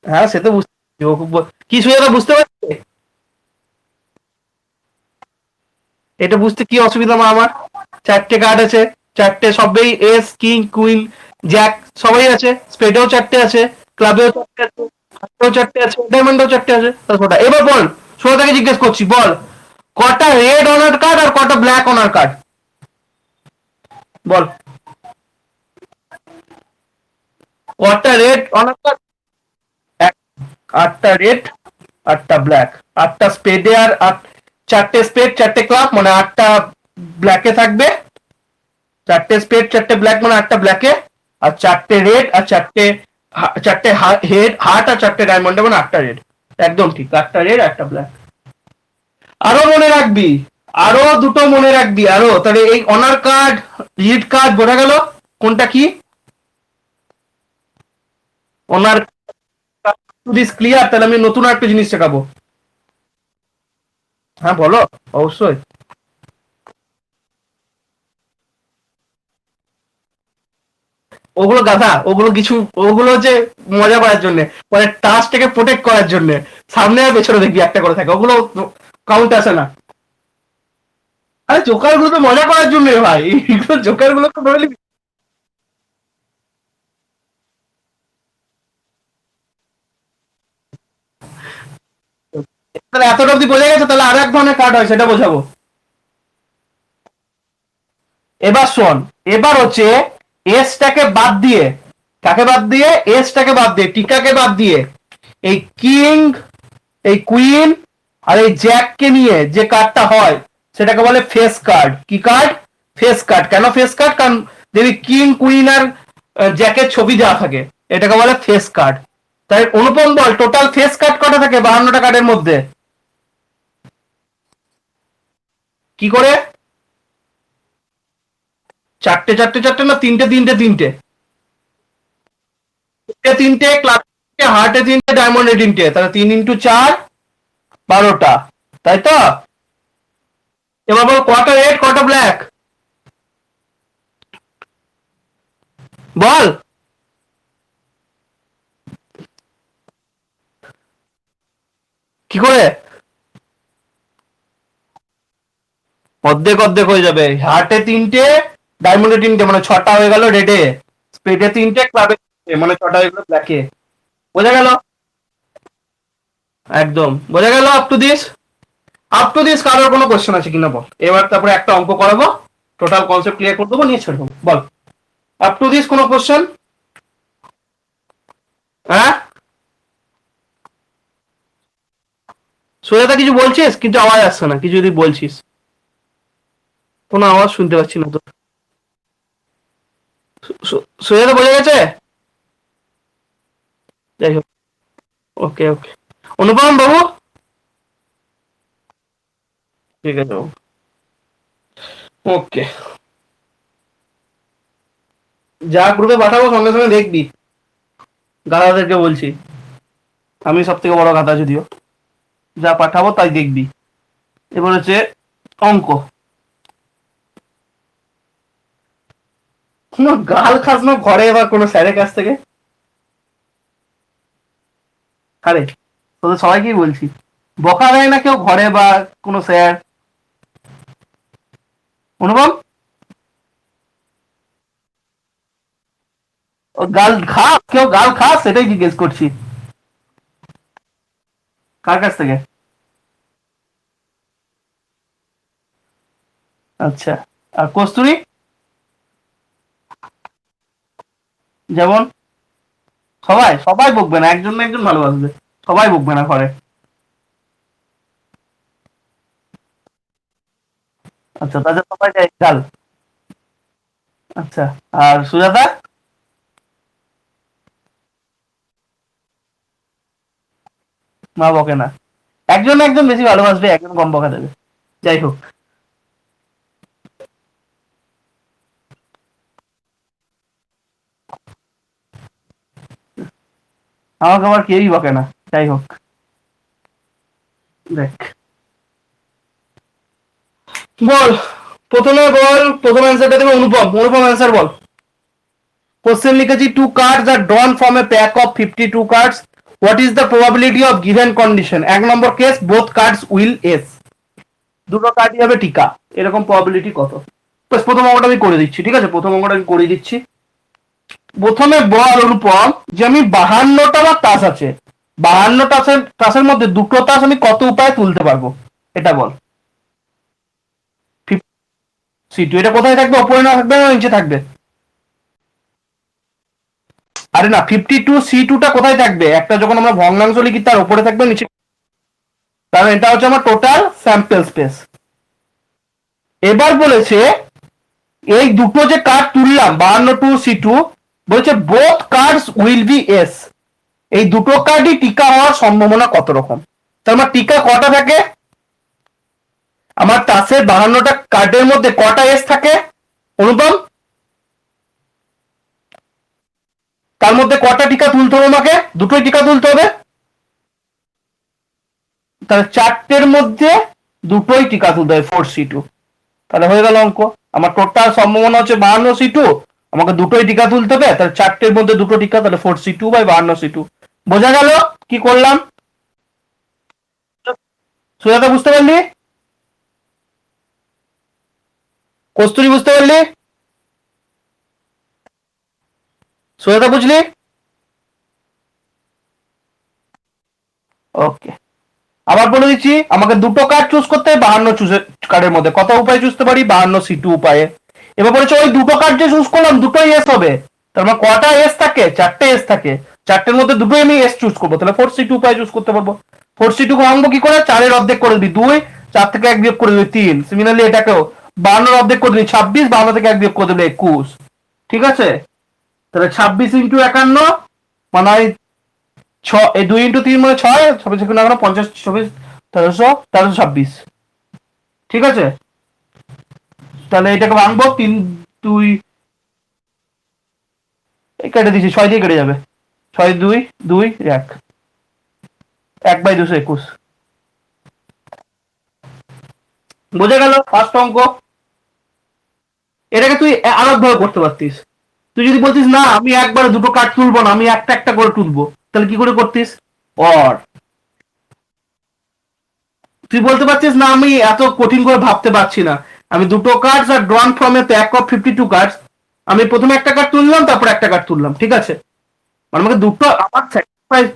হ্যাঁ, সে তো বুঝতে পারছি। কি সুবিধা বুঝতে পারছি? এটা বুঝতে কি অসুবিধা আমার? 4টে কার্ড আছে, 4টে সবেই এস, কিং, কুইন, জ্যাক সবাই আছে। স্পেডেও 4টে আছে, ক্লাবেও 4টে আছে, হার্টেও 4টে আছে, ডায়মন্ডেও 4টে আছে। কটা? এবার বল, শ্রোতাকে জিজ্ঞেস করছি, বল কটা রেড অনার কার্ড আর কটা ব্ল্যাক অনার কার্ড? বল কটা রেড অনার কার্ড? 8টা রেড, 8টা ব্ল্যাক। 8টা স্পেডে আর 4টে স্পেড, 4টে ক্লাব, মানে 8টা ব্ল্যাকে থাকবে। 4টে স্পেড, 4টে ব্ল্যাক, মানে 8টা ব্ল্যাকে। আর 4টে রেড আর 4টে হেড হার্ট আর 4টে ডায়মন্ডে, মানে 8টা রেড। একদম ঠিক, 8টা রেড, 8টা ব্ল্যাক। আরো মনে রাখবি, আরো দুটো মনে রাখবি আরো। তাহলে এই অনার কার্ড, রিড কার্ড বোঝা গেল কোনটা কি? Honour this clear? তাহলে আমি নতুন একটা জিনিস শেখাবো। হ্যাঁ বলো, অবশ্যই। ওগুলো গাধা, ওগুলো কিছু, ওগুলো হচ্ছে মজা করার জন্য, মানে টাস্কটাকে প্রোটেক্ট করার জন্য। সামনে আর পেছনে দেখবি একটা করে থাকে, ওগুলো কাউন্ট আসে না। আরে জোকার গুলো তো মজা করার জন্য ভাই, এগুলো জোকার গুলো তো ধরে নিবি। তাহলে এতটা অব্দি বোঝা গেছে? তাহলে আর এক ধরনের কার্ড হয়, সেটা বোঝাবো। এবার শোন, এবার হচ্ছে এসটাকে বাদ দিয়ে, কাকে বাদ দিয়ে? এসটাকে বাদ দিয়ে, টিকাকে বাদ দিয়ে, এই কিং, এই কুইন আর এই জ্যাককে নিয়ে যে কার্ডটা হয় সেটাকে বলে ফেস কার্ড। কি কার্ড? Face card. কেন ফেস কার্ড? কারণ যদি কিং, কুইন আর জ্যাকের ছবি দেওয়া থাকে, এটাকে বলে ফেস কার্ড। তাই অনুপম বল, টোটাল ফেস কার্ড কটা থাকে 52টা কার্ডের মধ্যে? কি করে? চারটে চারটে চারটে না তিনটে তিনটে তিনটে তিনটে ক্লাব, হার্টে তিনটে, ডায়মন্ডে তিনটে, তাহলে 3 × 4 12টা, তাই তো? এবার বল কটা রেড কটা ব্ল্যাক, বল। কি করে? অর্ধেক অর্ধেক হয়ে যাবে, হার্টে তিনটে, ডায়মন্ডে তিনটে, মানে 6টা হয়ে গেল রেডে, স্পেডে তিনটে, ক্লাবে তিনটে, মানে 6টা হয়ে গেল ব্ল্যাকে। বোঝা গেল? একদম বোঝা গেল। আপ টু দিস কারোর কোনো কোশ্চেন আছে কিনা বল, এবার তারপরে একটা অঙ্ক করাবো, টোটাল কনসেপ্ট ক্লিয়ার করে দেবো, নিয়ে ছেড়ে দেবো, বল। আপ টু দিস কোনো কোশ্চেন? হ্যাঁ সোজাদা কিছু বলছিস, কিন্তু আওয়াজ আসছে না, কিছু যদি বলছিস। কোনো আওয়াজ শুনতে পাচ্ছি না তো। সোজাদা বোঝা গেছে? যাই হোক, ওকে ওকে। অনুপম বাবু, ঠিক আছে বাবু, ওকে। যা গ্রুপে পাঠাবো সঙ্গে সঙ্গে দেখবি, গাধাদেরকে বলছি, আমি সব থেকে বড় গাধা যদিও, যা পাঠাবো তাই দেখবি। এবার হচ্ছে অঙ্ক। কোনো গাল খাস না ঘরে এবার কোনো স্যারের কাছ থেকে? আরে তোদের সবাইকেই বলছি, বকা দেয় না কেউ ঘরে বা কোনো স্যার? অনুপম, ও গাল খা, কেউ গাল খা সেটাই জিজ্ঞেস করছি। কার কাছ থেকে? আচ্ছা, আর কস্তুরী? যেমন? সবাই সবাই বকবে না, একজন না একজন ভালোবাসবে, সবাই বকবে না ঘরে। আচ্ছা, তাদের সবাই যায় গাল। আচ্ছা, আর সুজাতা? মা বকে না, একজন না একজন বেশি ভালোবাসবে, একজন কম বকা দেবে। যাই হোক, আমাকে আবার কেউই বকে না। যাই হোক, দেখ, বল, প্রথমে বল, প্রথম অ্যান্সারটা দেবে অনুপম। অনুপম অ্যান্সার বল। কোশ্চেন লিখেছি, 2 cards আর drawn from a pack of 52 cards, what is the probability of given condition? 1 number case, both cards will s, দুটো কার্ডই হবে টিকা, এরকম প্রবাবিলিটি কত? বাস প্রথম অঙ্কটা আমি করে দিচ্ছি, ঠিক আছে? প্রথম অঙ্কটা আমি করে দিচ্ছি। প্রথমে বল অনুপম, যে আমি 52টা আমার তাস আছে, 52 তাসের মধ্যে দুটো তাস আমি কত উপায়ে তুলতে পারবো, এটা বল। সি টু, এটা কোথায় থাকবে? ওপরে না থাকবে না নিচে থাকবে? আরে না, 52 C2টা কোথায় থাকবে? একটা যখন আমরা ভগ্নাংশ লিখি তার উপরে থাকবে নিচে, কারণ এটা হচ্ছে আমার টোটাল স্যাম্পল স্পেস। এবার বলেছে এই দুটো যে কার্ড তুললাম 52 C2, বলছে both cards will be S, এই দুটো কার্ডই টিকা হওয়ার সম্ভাবনা কত রকম? তার মানে টিকা কটা থাকে? আমার তাসের 52টা কার্ডের মধ্যে কটা এস থাকে অনুপম? তার মধ্যে কটা টিকা তুলতে হবে আমাকে? দুটোই টিকা তুলতে হবে, তাহলে চারটের মধ্যে দুটোই টিকা তুলতে হবে, 4C2। তাহলে হয়ে গেল অঙ্ক। আমার টোটাল সম্ভাবনা হচ্ছে 52 C2, আমাকে দুটোই টিকা তুলতে হবে, তাহলে চারটের মধ্যে দুটো টিকা, তাহলে 4C2/52 C2। বোঝা গেল কি করলাম? সুজাতা বুঝতে পারলি? কস্তুরী বুঝতে পারলি? সুজাতা বুঝলি? ওকে, আবার বলে দিচ্ছি, আমাকে দুটো কার্ড চুজ করতে হবে, 52 কার্ডের মধ্যে কত উপায় চুজতে পারি? 52 C2 উপায়ে। এবার বলেছে ওই দুটো কার্ড যে চুজ করলাম দুটোই এস হবে, তার মানে কটা এস থাকে? চারটে এস থাকে, চারটের মধ্যে দুটোই আমি এস চুজ করবো, তাহলে 4C2 উপায় চুজ করতে পারবো। 4C2 ভাঙবো কি করে? 4-এর অর্ধেক করে দিবি 2, 4 থেকে 1 বিয়োগ করে দিবি 3, সিমিলারলি এটাকেও 52-এর অর্ধেক করে দিবি 26, 52 থেকে 1 বিয়োগ করে দিবি 21, ঠিক আছে? তাহলে 26 × 51 মানে 2 × 3 মানে 6, 26 × 51 50, 24, 1326, ঠিক আছে? তাহলে এটাকে ভাঙবো, 3 2 কেটে দিচ্ছি, 6 দিয়ে কেটে যাবে, 6 2 2 1, 1/221। বোঝা গেল ফার্স্ট অঙ্ক। এটাকে তুই আলাদা ভাবে করতে পারতিস। তুই যদি বলতিস না আমি একবারে দুটো কার্ড তুলবো না, আমি একটা একটা করে তুলবো, তাহলে কি করে করতিস? অর তুই বলতে পারছিস না আমি এত কঠিন করে ভাবতে পারছি না, আমি দুটো cards are drawn from a pack of 52 cards, আমি প্রথমে একটা কার্ড তুললাম তারপর একটা কার্ড তুললাম, ঠিক আছে? মানে আমাকে দুটো আমার স্যাক্রিফাইস।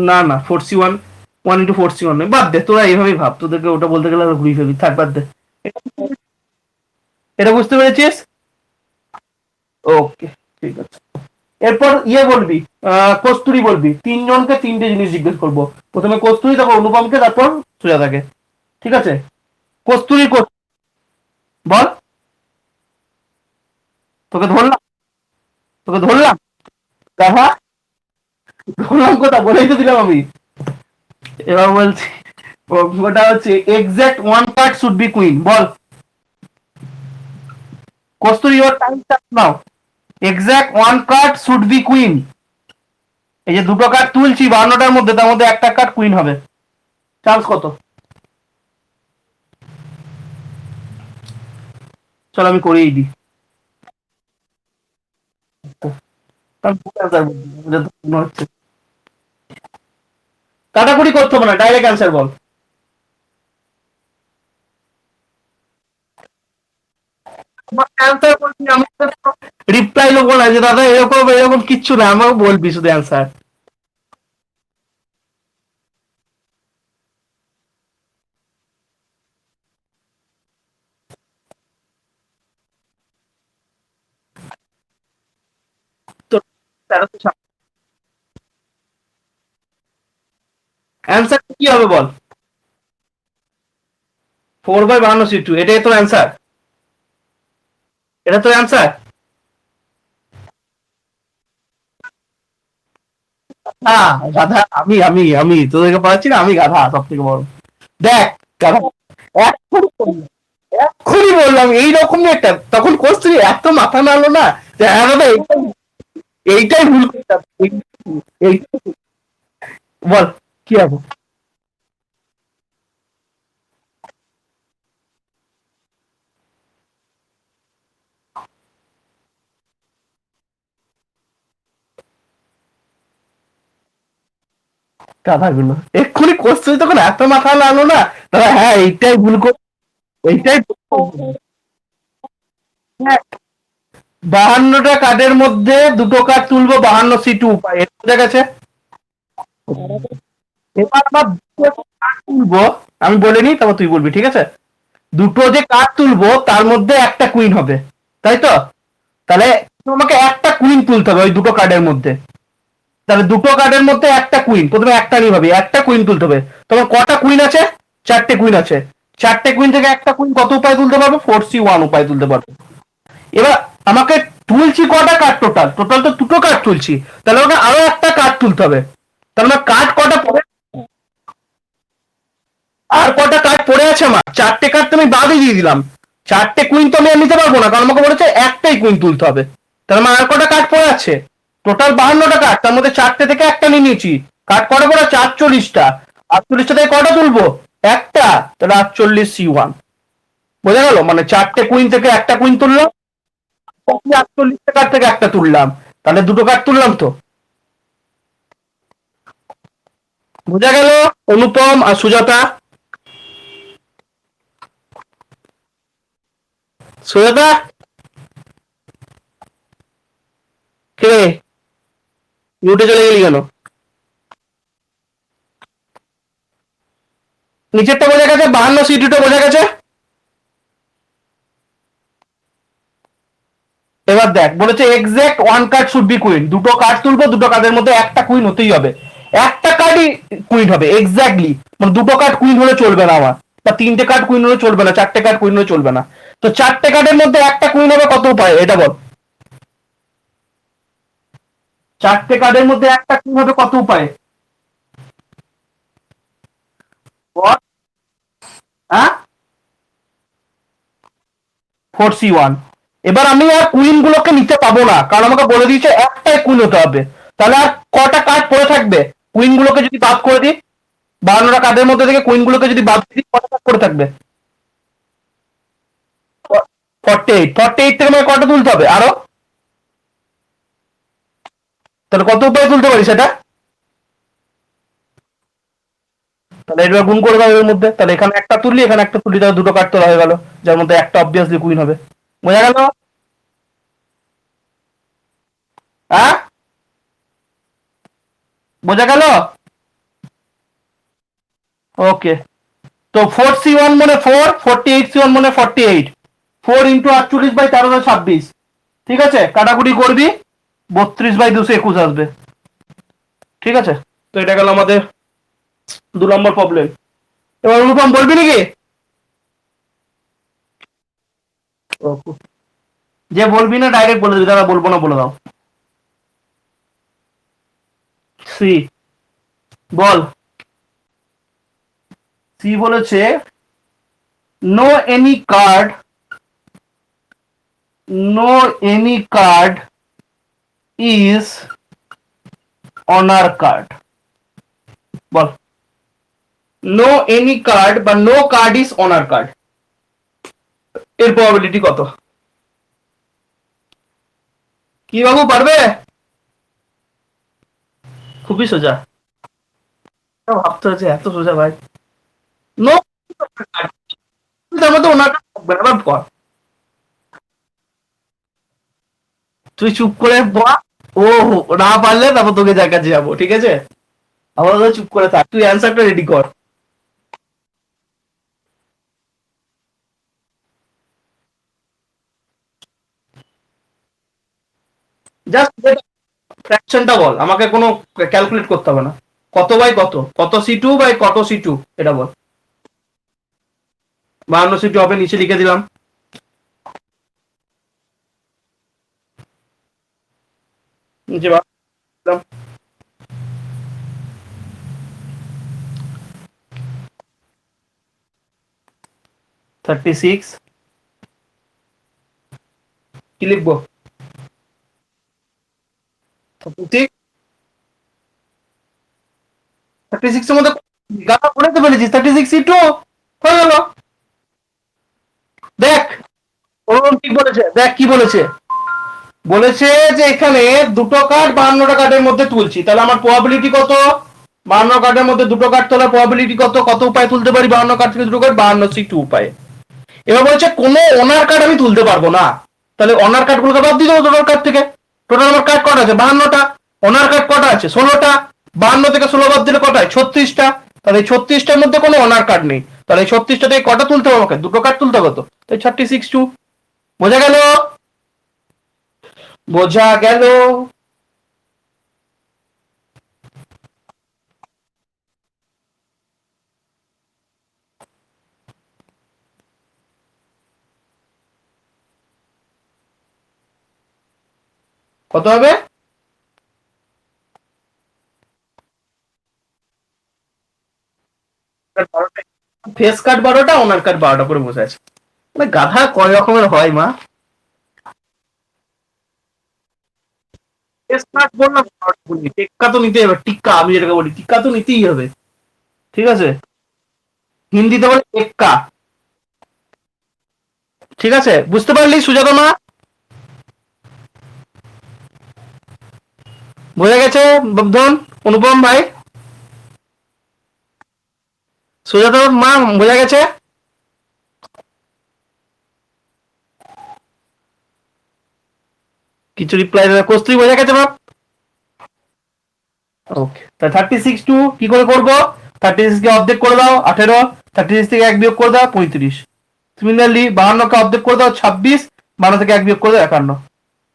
না না, 4C1, 1 into 4C1 নয়, বাদ দে, তোরা এইভাবেই ভাব, তোদেরকে ওটা বলতে গেলে ঘুরিয়ে ফেলবি, থাক বাদ দে। এটা বুঝতে পেরেছিস? ওকে, ঠিক আছে। এরপর ইয়ে বলবি, কস্তুরি বলবি, তিনজনকে তিনটে জিনিস জিজ্ঞেস করবো, প্রথমে কস্তুরি, তারপর অনুপমকে, তারপর সুজাতাকে, ঠিক আছে? কস্তুরি বল। তোকে ধরলাম, তোকে ধরলাম দেখা, ধরলাম কোথা, বলেই তো দিলাম আমি। এবার বলছি, ওটা হচ্ছে exact one card should be queen, বল। Kasturi your time start now. Exact one card should be queen. এই যে দুটো কার্ড তুলছি 52টার মধ্যে, তার মধ্যে একটা কার্ড কুইন হবে, চান্স কত? চল আমি করেই দিই। কাটাকুটি করতে হবে না, ডাইরেক্ট অ্যান্সার বল। অ্যান্সার বলছি, আমি রিপ্লাই লোবো না যে দাদা এরকম এরকম কিচ্ছু না, আমাকে বলবি শুধু অ্যান্সার। তো অ্যান্সার কি হবে বল? 4/52C2, এটাই তোর অ্যান্সার? এটা তোর অ্যান্সার? হ্যাঁ গাধা, আমি আমি আমি তোদেরকে পড়াচ্ছি না, আমি গাধা সব থেকে বড়। দেখ গাধা, এক্ষুনি বললাম, এক্ষুনি বললাম এইরকমই একটা, তখন কোশ্চেন এত মাথা নাড়লো না যে হ্যাঁ দাদা এইটাই, এইটাই ভুল করতাম, বল কি হবে? গাধাগুলো এক্ষুনি কোশ্চেন তখন এত মাথা নাড়লো না, দাদা হ্যাঁ এইটাই ভুল কর, এইটাই ভুল করবো। হ্যাঁ, 52টা কার্ডের মধ্যে দুটো কার্ড তুলবো, 52C2 উপায়, এটা বোঝা গেছে? এবার আমার দুটো কার্ড তুলবো, আমি বলে নিই তারপর তুই বলবি, ঠিক আছে? দুটো যে কার্ড তুলবো তার মধ্যে একটা কুইন হবে, তাই তো? তাহলে তোমাকে একটা কুইন তুলতে হবে ওই দুটো কার্ডের মধ্যে। তাহলে দুটো কার্ডের মধ্যে একটা কুইন, প্রথমে একটা নিয়ে ভাবি, একটা কুইন তুলতে হবে। তোমার কটা কুইন আছে? চারটে কুইন আছে। চারটে কুইন থেকে একটা কুইন কত উপায় তুলতে পারবো? 4C1 উপায় তুলতে পারবো। এবার আমাকে তুলছি কটা কার্ড, টোটাল টোটাল তো দুটো কার্ড তুলছি, তাহলে ওটা আরো একটা কার্ড তুলতে হবে। তাহলে আমার কার্ড কটা পড়ে, আর কটা কার্ড পড়ে আছে আমার? চারটে কার্ড তো আমি বাদই দিয়ে দিলাম, চারটে কুইন তো আমি আর নিতে পারবো না, কারণ আমাকে বলেছে একটাই কুইন তুলতে হবে। তাহলে আমার আর কটা কার্ড পড়ে আছে? টোটাল 52টা কার্ড, তার মধ্যে চারটে থেকে একটা নিয়ে নিয়েছি। কার্ড কটা পড়ে আছে? 48টা। 48টা থেকে কটা তুলবো? একটা। তাহলে 48C1। বোঝা গেল? মানে চারটে কুইন থেকে একটা কুইন তুললাম, 48টা কার্ড থেকে একটা তুললাম, তাহলে দুটো কার্ড তুললাম তো। বোঝা গেল? অনুপম আর সুজাতা। সুজাতা কে, মিউটে চলে গেলি কেন? নিচেরটা বোঝা গেছে, 52C2টা বোঝা গেছে। এবার দেখ, বলেছে exact one card should be queen, দুটো কার্ড তুলবো, দুটো কার্ডের মধ্যে একটা কুইন হতেই হবে, একটা কার্ডই কুইন হবে এক্স্যাক্টলি। মানে দুটো কার্ড কুইন হলে চলবে না আমার, বা তিনটে কার্ড কুইন হলে চলবে না, চারটে কার্ড কুইন হলে চলবে না। তো চারটে কার্ডের মধ্যে একটা কুইন হবে কত উপায়, এটা বল। চারটে কার্ডের মধ্যে একটা কুইন হবে কত উপায়? বল। হ্যাঁ, 4C1। এবার আমি আর কুইন গুলোকে নিতে পাবো না, কারণ আমাকে বলে দিয়েছে একটাই কুইন হতে হবে। তাহলে আর কটা কার্ড পড়ে থাকবে? কুইন গুলোকে যদি বাদ করে দিই, 52টা কার্ডের মধ্যে থেকে কুইন গুলোকে যদি বাদ দিই, কটা কার্ড পড়ে থাকবে? 48 থেকে আমাকে কটা তুলতে হবে আরো? তাহলে কত উপায় তুলতে পারি সেটা? তাহলে এটা গুণ করে দাও এর মধ্যে। তাহলে এখানে একটা তুললি, এখানে একটা তুললি, তাহলে দুটো কার্ড তোলা হয়ে গেল, যার মধ্যে একটা অবভিয়াসলি কুইন হবে। বোঝা গেল? হ্যাঁ, বোঝা গেল? ওকে। তো 4C1 মানে 4, 48C1 মানে 48, 4 × 48/1326। ঠিক আছে, কাটাকুটি করবি, 32/221 আসবে। ঠিক আছে, তো এটা গেল আমাদের 2 নম্বর প্রবলেম। এবার অনুপম বলবি নাকি? যে বলবি না ডাইরেক্ট বলে দিবি, দাদা বলবো না বলে দাও। সি বল। সি বলেছে no any card, no any card is honour card. বল, নো এনি কার্ড বা no card is honour card, এর প্রবাবিলিটি কত? কি বাবু, পারবে? খুবই সোজা। ভাবতে হচ্ছে এত সোজা ভাই। নো, তার মধ্যে ওনার থাকবে না, কর। তুই চুপ করে বল। ও, না পারলে তারপর তোকে যার কাছে যাবো, ঠিক আছে? আপাতত চুপ করে থাক, তুই অ্যান্সারটা রেডি কর। জাস্ট ফ্র্যাকশনটা বল, আমাকে কোনো ক্যালকুলেট করতে হবে না। কত বাই কত, কত C2 বাই কত C2, এটা বল। 52 C2 হবে, নিচে লিখে দিলাম। নিচে দিলাম 36। কি লিখবো? 36 এর মধ্যে গানা বলে তো ফেলেছিস, 36C2 হয়ে গেল। দেখ, ওরকম ঠিক বলেছে, দেখ কি বলেছে। বলেছে যে এখানে দুটো কার্ড 52টা কার্ডের মধ্যে তুলছি, তাহলে আমার প্রবাবিলিটি কত? 52 কার্ডের মধ্যে দুটো কার্ড তোলার প্রবাবিলিটি কত? কত উপায় তুলতে পারি 52 কার্ড থেকে দুটো কার্ড? 52C2 উপায়। এবার বলছে কোনো ওনার কার্ড আমি তুলতে পারবো না, তাহলে অনার কার্ড গুলোকে বাদ দিয়ে দেবো টোটাল কার্ড থেকে। টোটাল আমার কার্ড কটা আছে? 52টা। অনার কার্ড কটা আছে? 16টা। 52 থেকে 16 বাদ দিলে কটা হয়? 36টা। তাহলে এই 36টার মধ্যে কোনো অনার কার্ড নেই, তাহলে এই 36টা থেকে কটা তুলতে হবে আমাকে? দুটো কার্ড তুলতে হবে তো, তাই 36 2। বোঝা গেল? বোঝা গেল? কত হবে? ফেস কার্ড 12টা, ওনার কার্ড 12টা করে বসে আছে। মানে গাধা কয় রকমের হয় মা। ফেস কার্ড বললাম, টিক্কা তো নিতেই হবে, টিক্কা আমি যেটাকে বলি, টিক্কা তো নিতেই হবে। ঠিক আছে, হিন্দিতে বলে টেক্কা। ঠিক আছে, বুঝতে পারলি সুজাতা মা? বোঝা গেছে বন্ধন, অনুপম ভাই? সুজাতা মা বোঝা গেছে? কিছু রিপ্লাই দেবে? কস্তুরি বোঝা গেছে বাপ? ওকে, তা 36 2 কি করে করবো? 36 কে অর্ধেক করে দাও 18, 36 থেকে 1 বিয়োগ করে দাও 35। সিমিলারলি 52 কে অর্ধেক করে দাও 26, 52 থেকে 1 বিয়োগ করে দাও 51।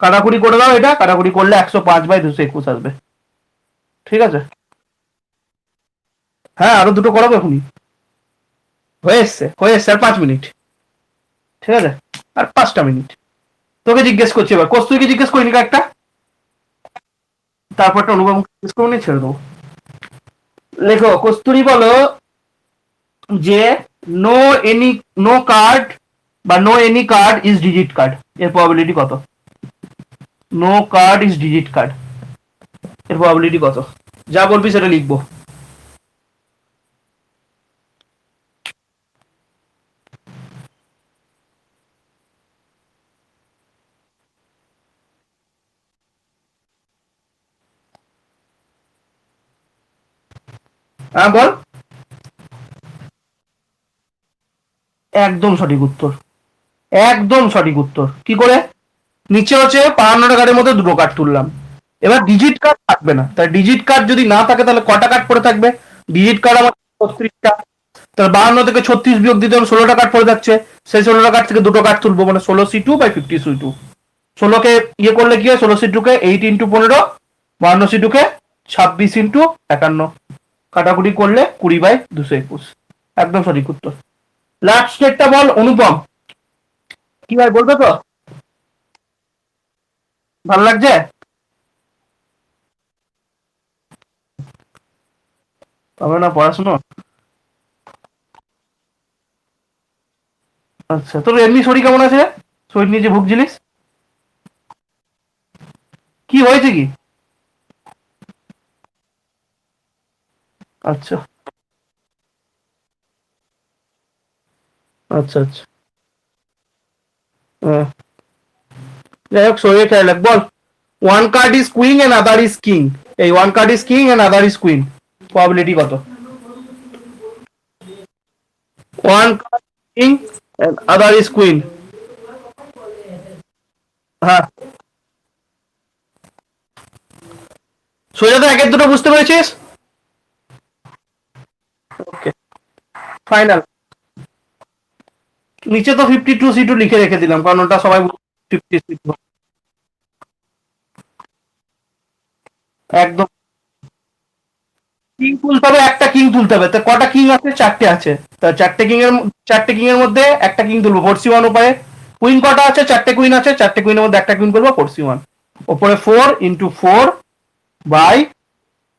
কাটাকুটি করে দাও, এটা কাটাকুটি করলে 105/221 আসবে। ঠিক আছে, হ্যাঁ আরো দুটো করাবো এখনই। হয়ে এসছে, হয়ে এসছে, আর 5 মিনিট। ঠিক আছে, আর 5টা মিনিট। তোকে জিজ্ঞেস করছি এবার, কস্তুরিকে জিজ্ঞেস করিনি একটা, তারপরটা অনুভব জিজ্ঞেস করবো, নিয়ে ছেড়ে দেবো। লেখো, কস্তুরি বলো যে নো এনি, নো কার্ড বা no any card is digit card, এর প্রবাবিলিটি কত? No card is digit card, এর প্রবাবিলিটি কত? যা বলবি সেটা লিখবো। হ্যাঁ বল। একদম সঠিক উত্তর, একদম সঠিক উত্তর। কি করে? নিচে হচ্ছে 52টা কার্ডের মধ্যে দুটো কার্ড তুললাম, এবার ডিজিট কার্ড থাকবে না, তাই ডিজিট কার্ড যদি না থাকে তাহলে কটা কার্ড পড়ে থাকবে? ডিজিট কার্ড আমার 36টা, তাহলে 52 থেকে 36 বিয়োগ দিতে হবে, 16টা কার্ড পড়ে থাকছে, সেই 16টা কার্ড থেকে দুটো কার্ড তুলবো, মানে 16C2 বাই 50C2। 16কে ইয়ে করলে কি হয়, 16C2 কে 8 ইন্টু 15, 52C2 কে 26 ইন্টু 51, কাটাকুটি করলে 20 বাই 221। একদম সঠিক উত্তর। লাস্ট স্টেটটা বল অনুপম, কি ভাই বলবে তো? ভালো লাগছে? হবে না পড়াশুনো? আচ্ছা, তোর এমনি শরীর কেমন আছে? শরীর নিয়ে যে ভুগছিলিস, কি হয়েছে কি? আচ্ছা আচ্ছা আচ্ছা। হ্যাঁ, যাই হোক শরীরে খেয়াল রাখ। বল, one card is queen and other is king, এই one card is king and other is queen, probability কত? One card king and other is queen. হ্যাঁ, সোজা তো একের দুটো বুঝতে পেরেছিস? Okay, final. নিচে তো 52C2 লিখে রেখে দিলাম, কারণ ওটা সবাই 50C2। একদম। কিং তুলতে হবে, একটা কিং তুলতে হবে, তা কটা কিং আছে? চারটে আছে, তা চারটে কিং এর মধ্যে একটা কিং তুলবো 4C1 উপায়ে। কুইন কটা আছে? চারটে কুইন আছে, চারটে কুইনের মধ্যে একটা কুইন করবো 4C1, ওপরে 4 × 4 /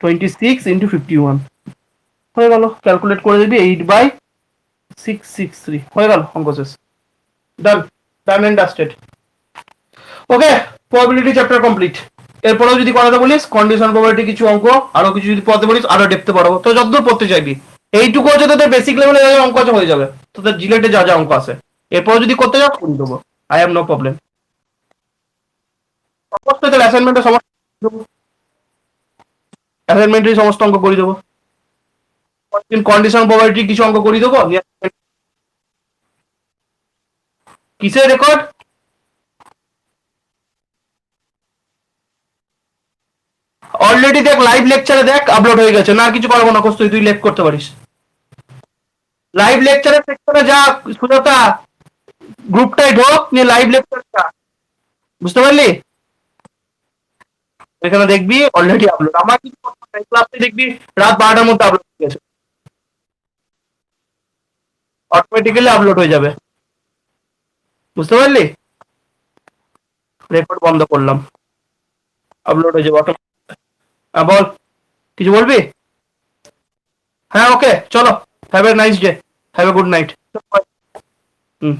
26 × 51 হয়ে গেল। ক্যালকুলেট করে দিবি, 8/663 হয়ে গেল, অঙ্ক শেষ। Done, done and dusted. Okay, probability chapter complete. এরপরেও যদি করাতে বলিস কন্ডিশন প্রবাবিলিটি কিছু অঙ্ক, আরো কিছু যদি পড়াতে বলিস আরো ডেপতে পড়াবো, তো যতদূর পড়তে চাইবি। এইটুকু হচ্ছে তোদের বেসিক লেভেলে যা যা অঙ্ক আছে হয়ে যাবে, তোদের জিলেটে যা যা অঙ্ক আছে, এরপরে যদি করতে যাও করে দেবো, আই হ্যাভ নো প্রবলেম। সমস্ত তোদের অ্যাসাইনমেন্টের সমস্ত অ্যাসাইনমেন্টের সমস্ত অঙ্ক করে দেবো, কন্ডিশন প্রবাবিলিটি কিছু অঙ্ক করে দেবো। কিসের রেকর্ড? অলরেডি দেখ, লাইভ লেকচারে দেখ আপলোড হয়ে গেছে, না আর কিছু করবো না, কোস তুই লেক করতে পারিস। লাইভ লেকচারের সেকশনে যা, সুজাতা গ্রুপটাই ঢোক, নিয়ে লাইভ লেকচারটা, বুঝতে পারলি? এখানে দেখবি অলরেডি আপলোড, আমার কিছু ক্লাসে দেখবি রাত 12টার মধ্যে আপলোড হয়ে গেছে, অটোমেটিক্যালি আপলোড হয়ে যাবে, বুঝতে পারলি? রেকর্ড বন্ধ করলাম, আপলোড হয়ে যাবে বল, কিছু বলবি? হ্যাঁ ওকে চলো, have a nice day, have a good night. Hmm.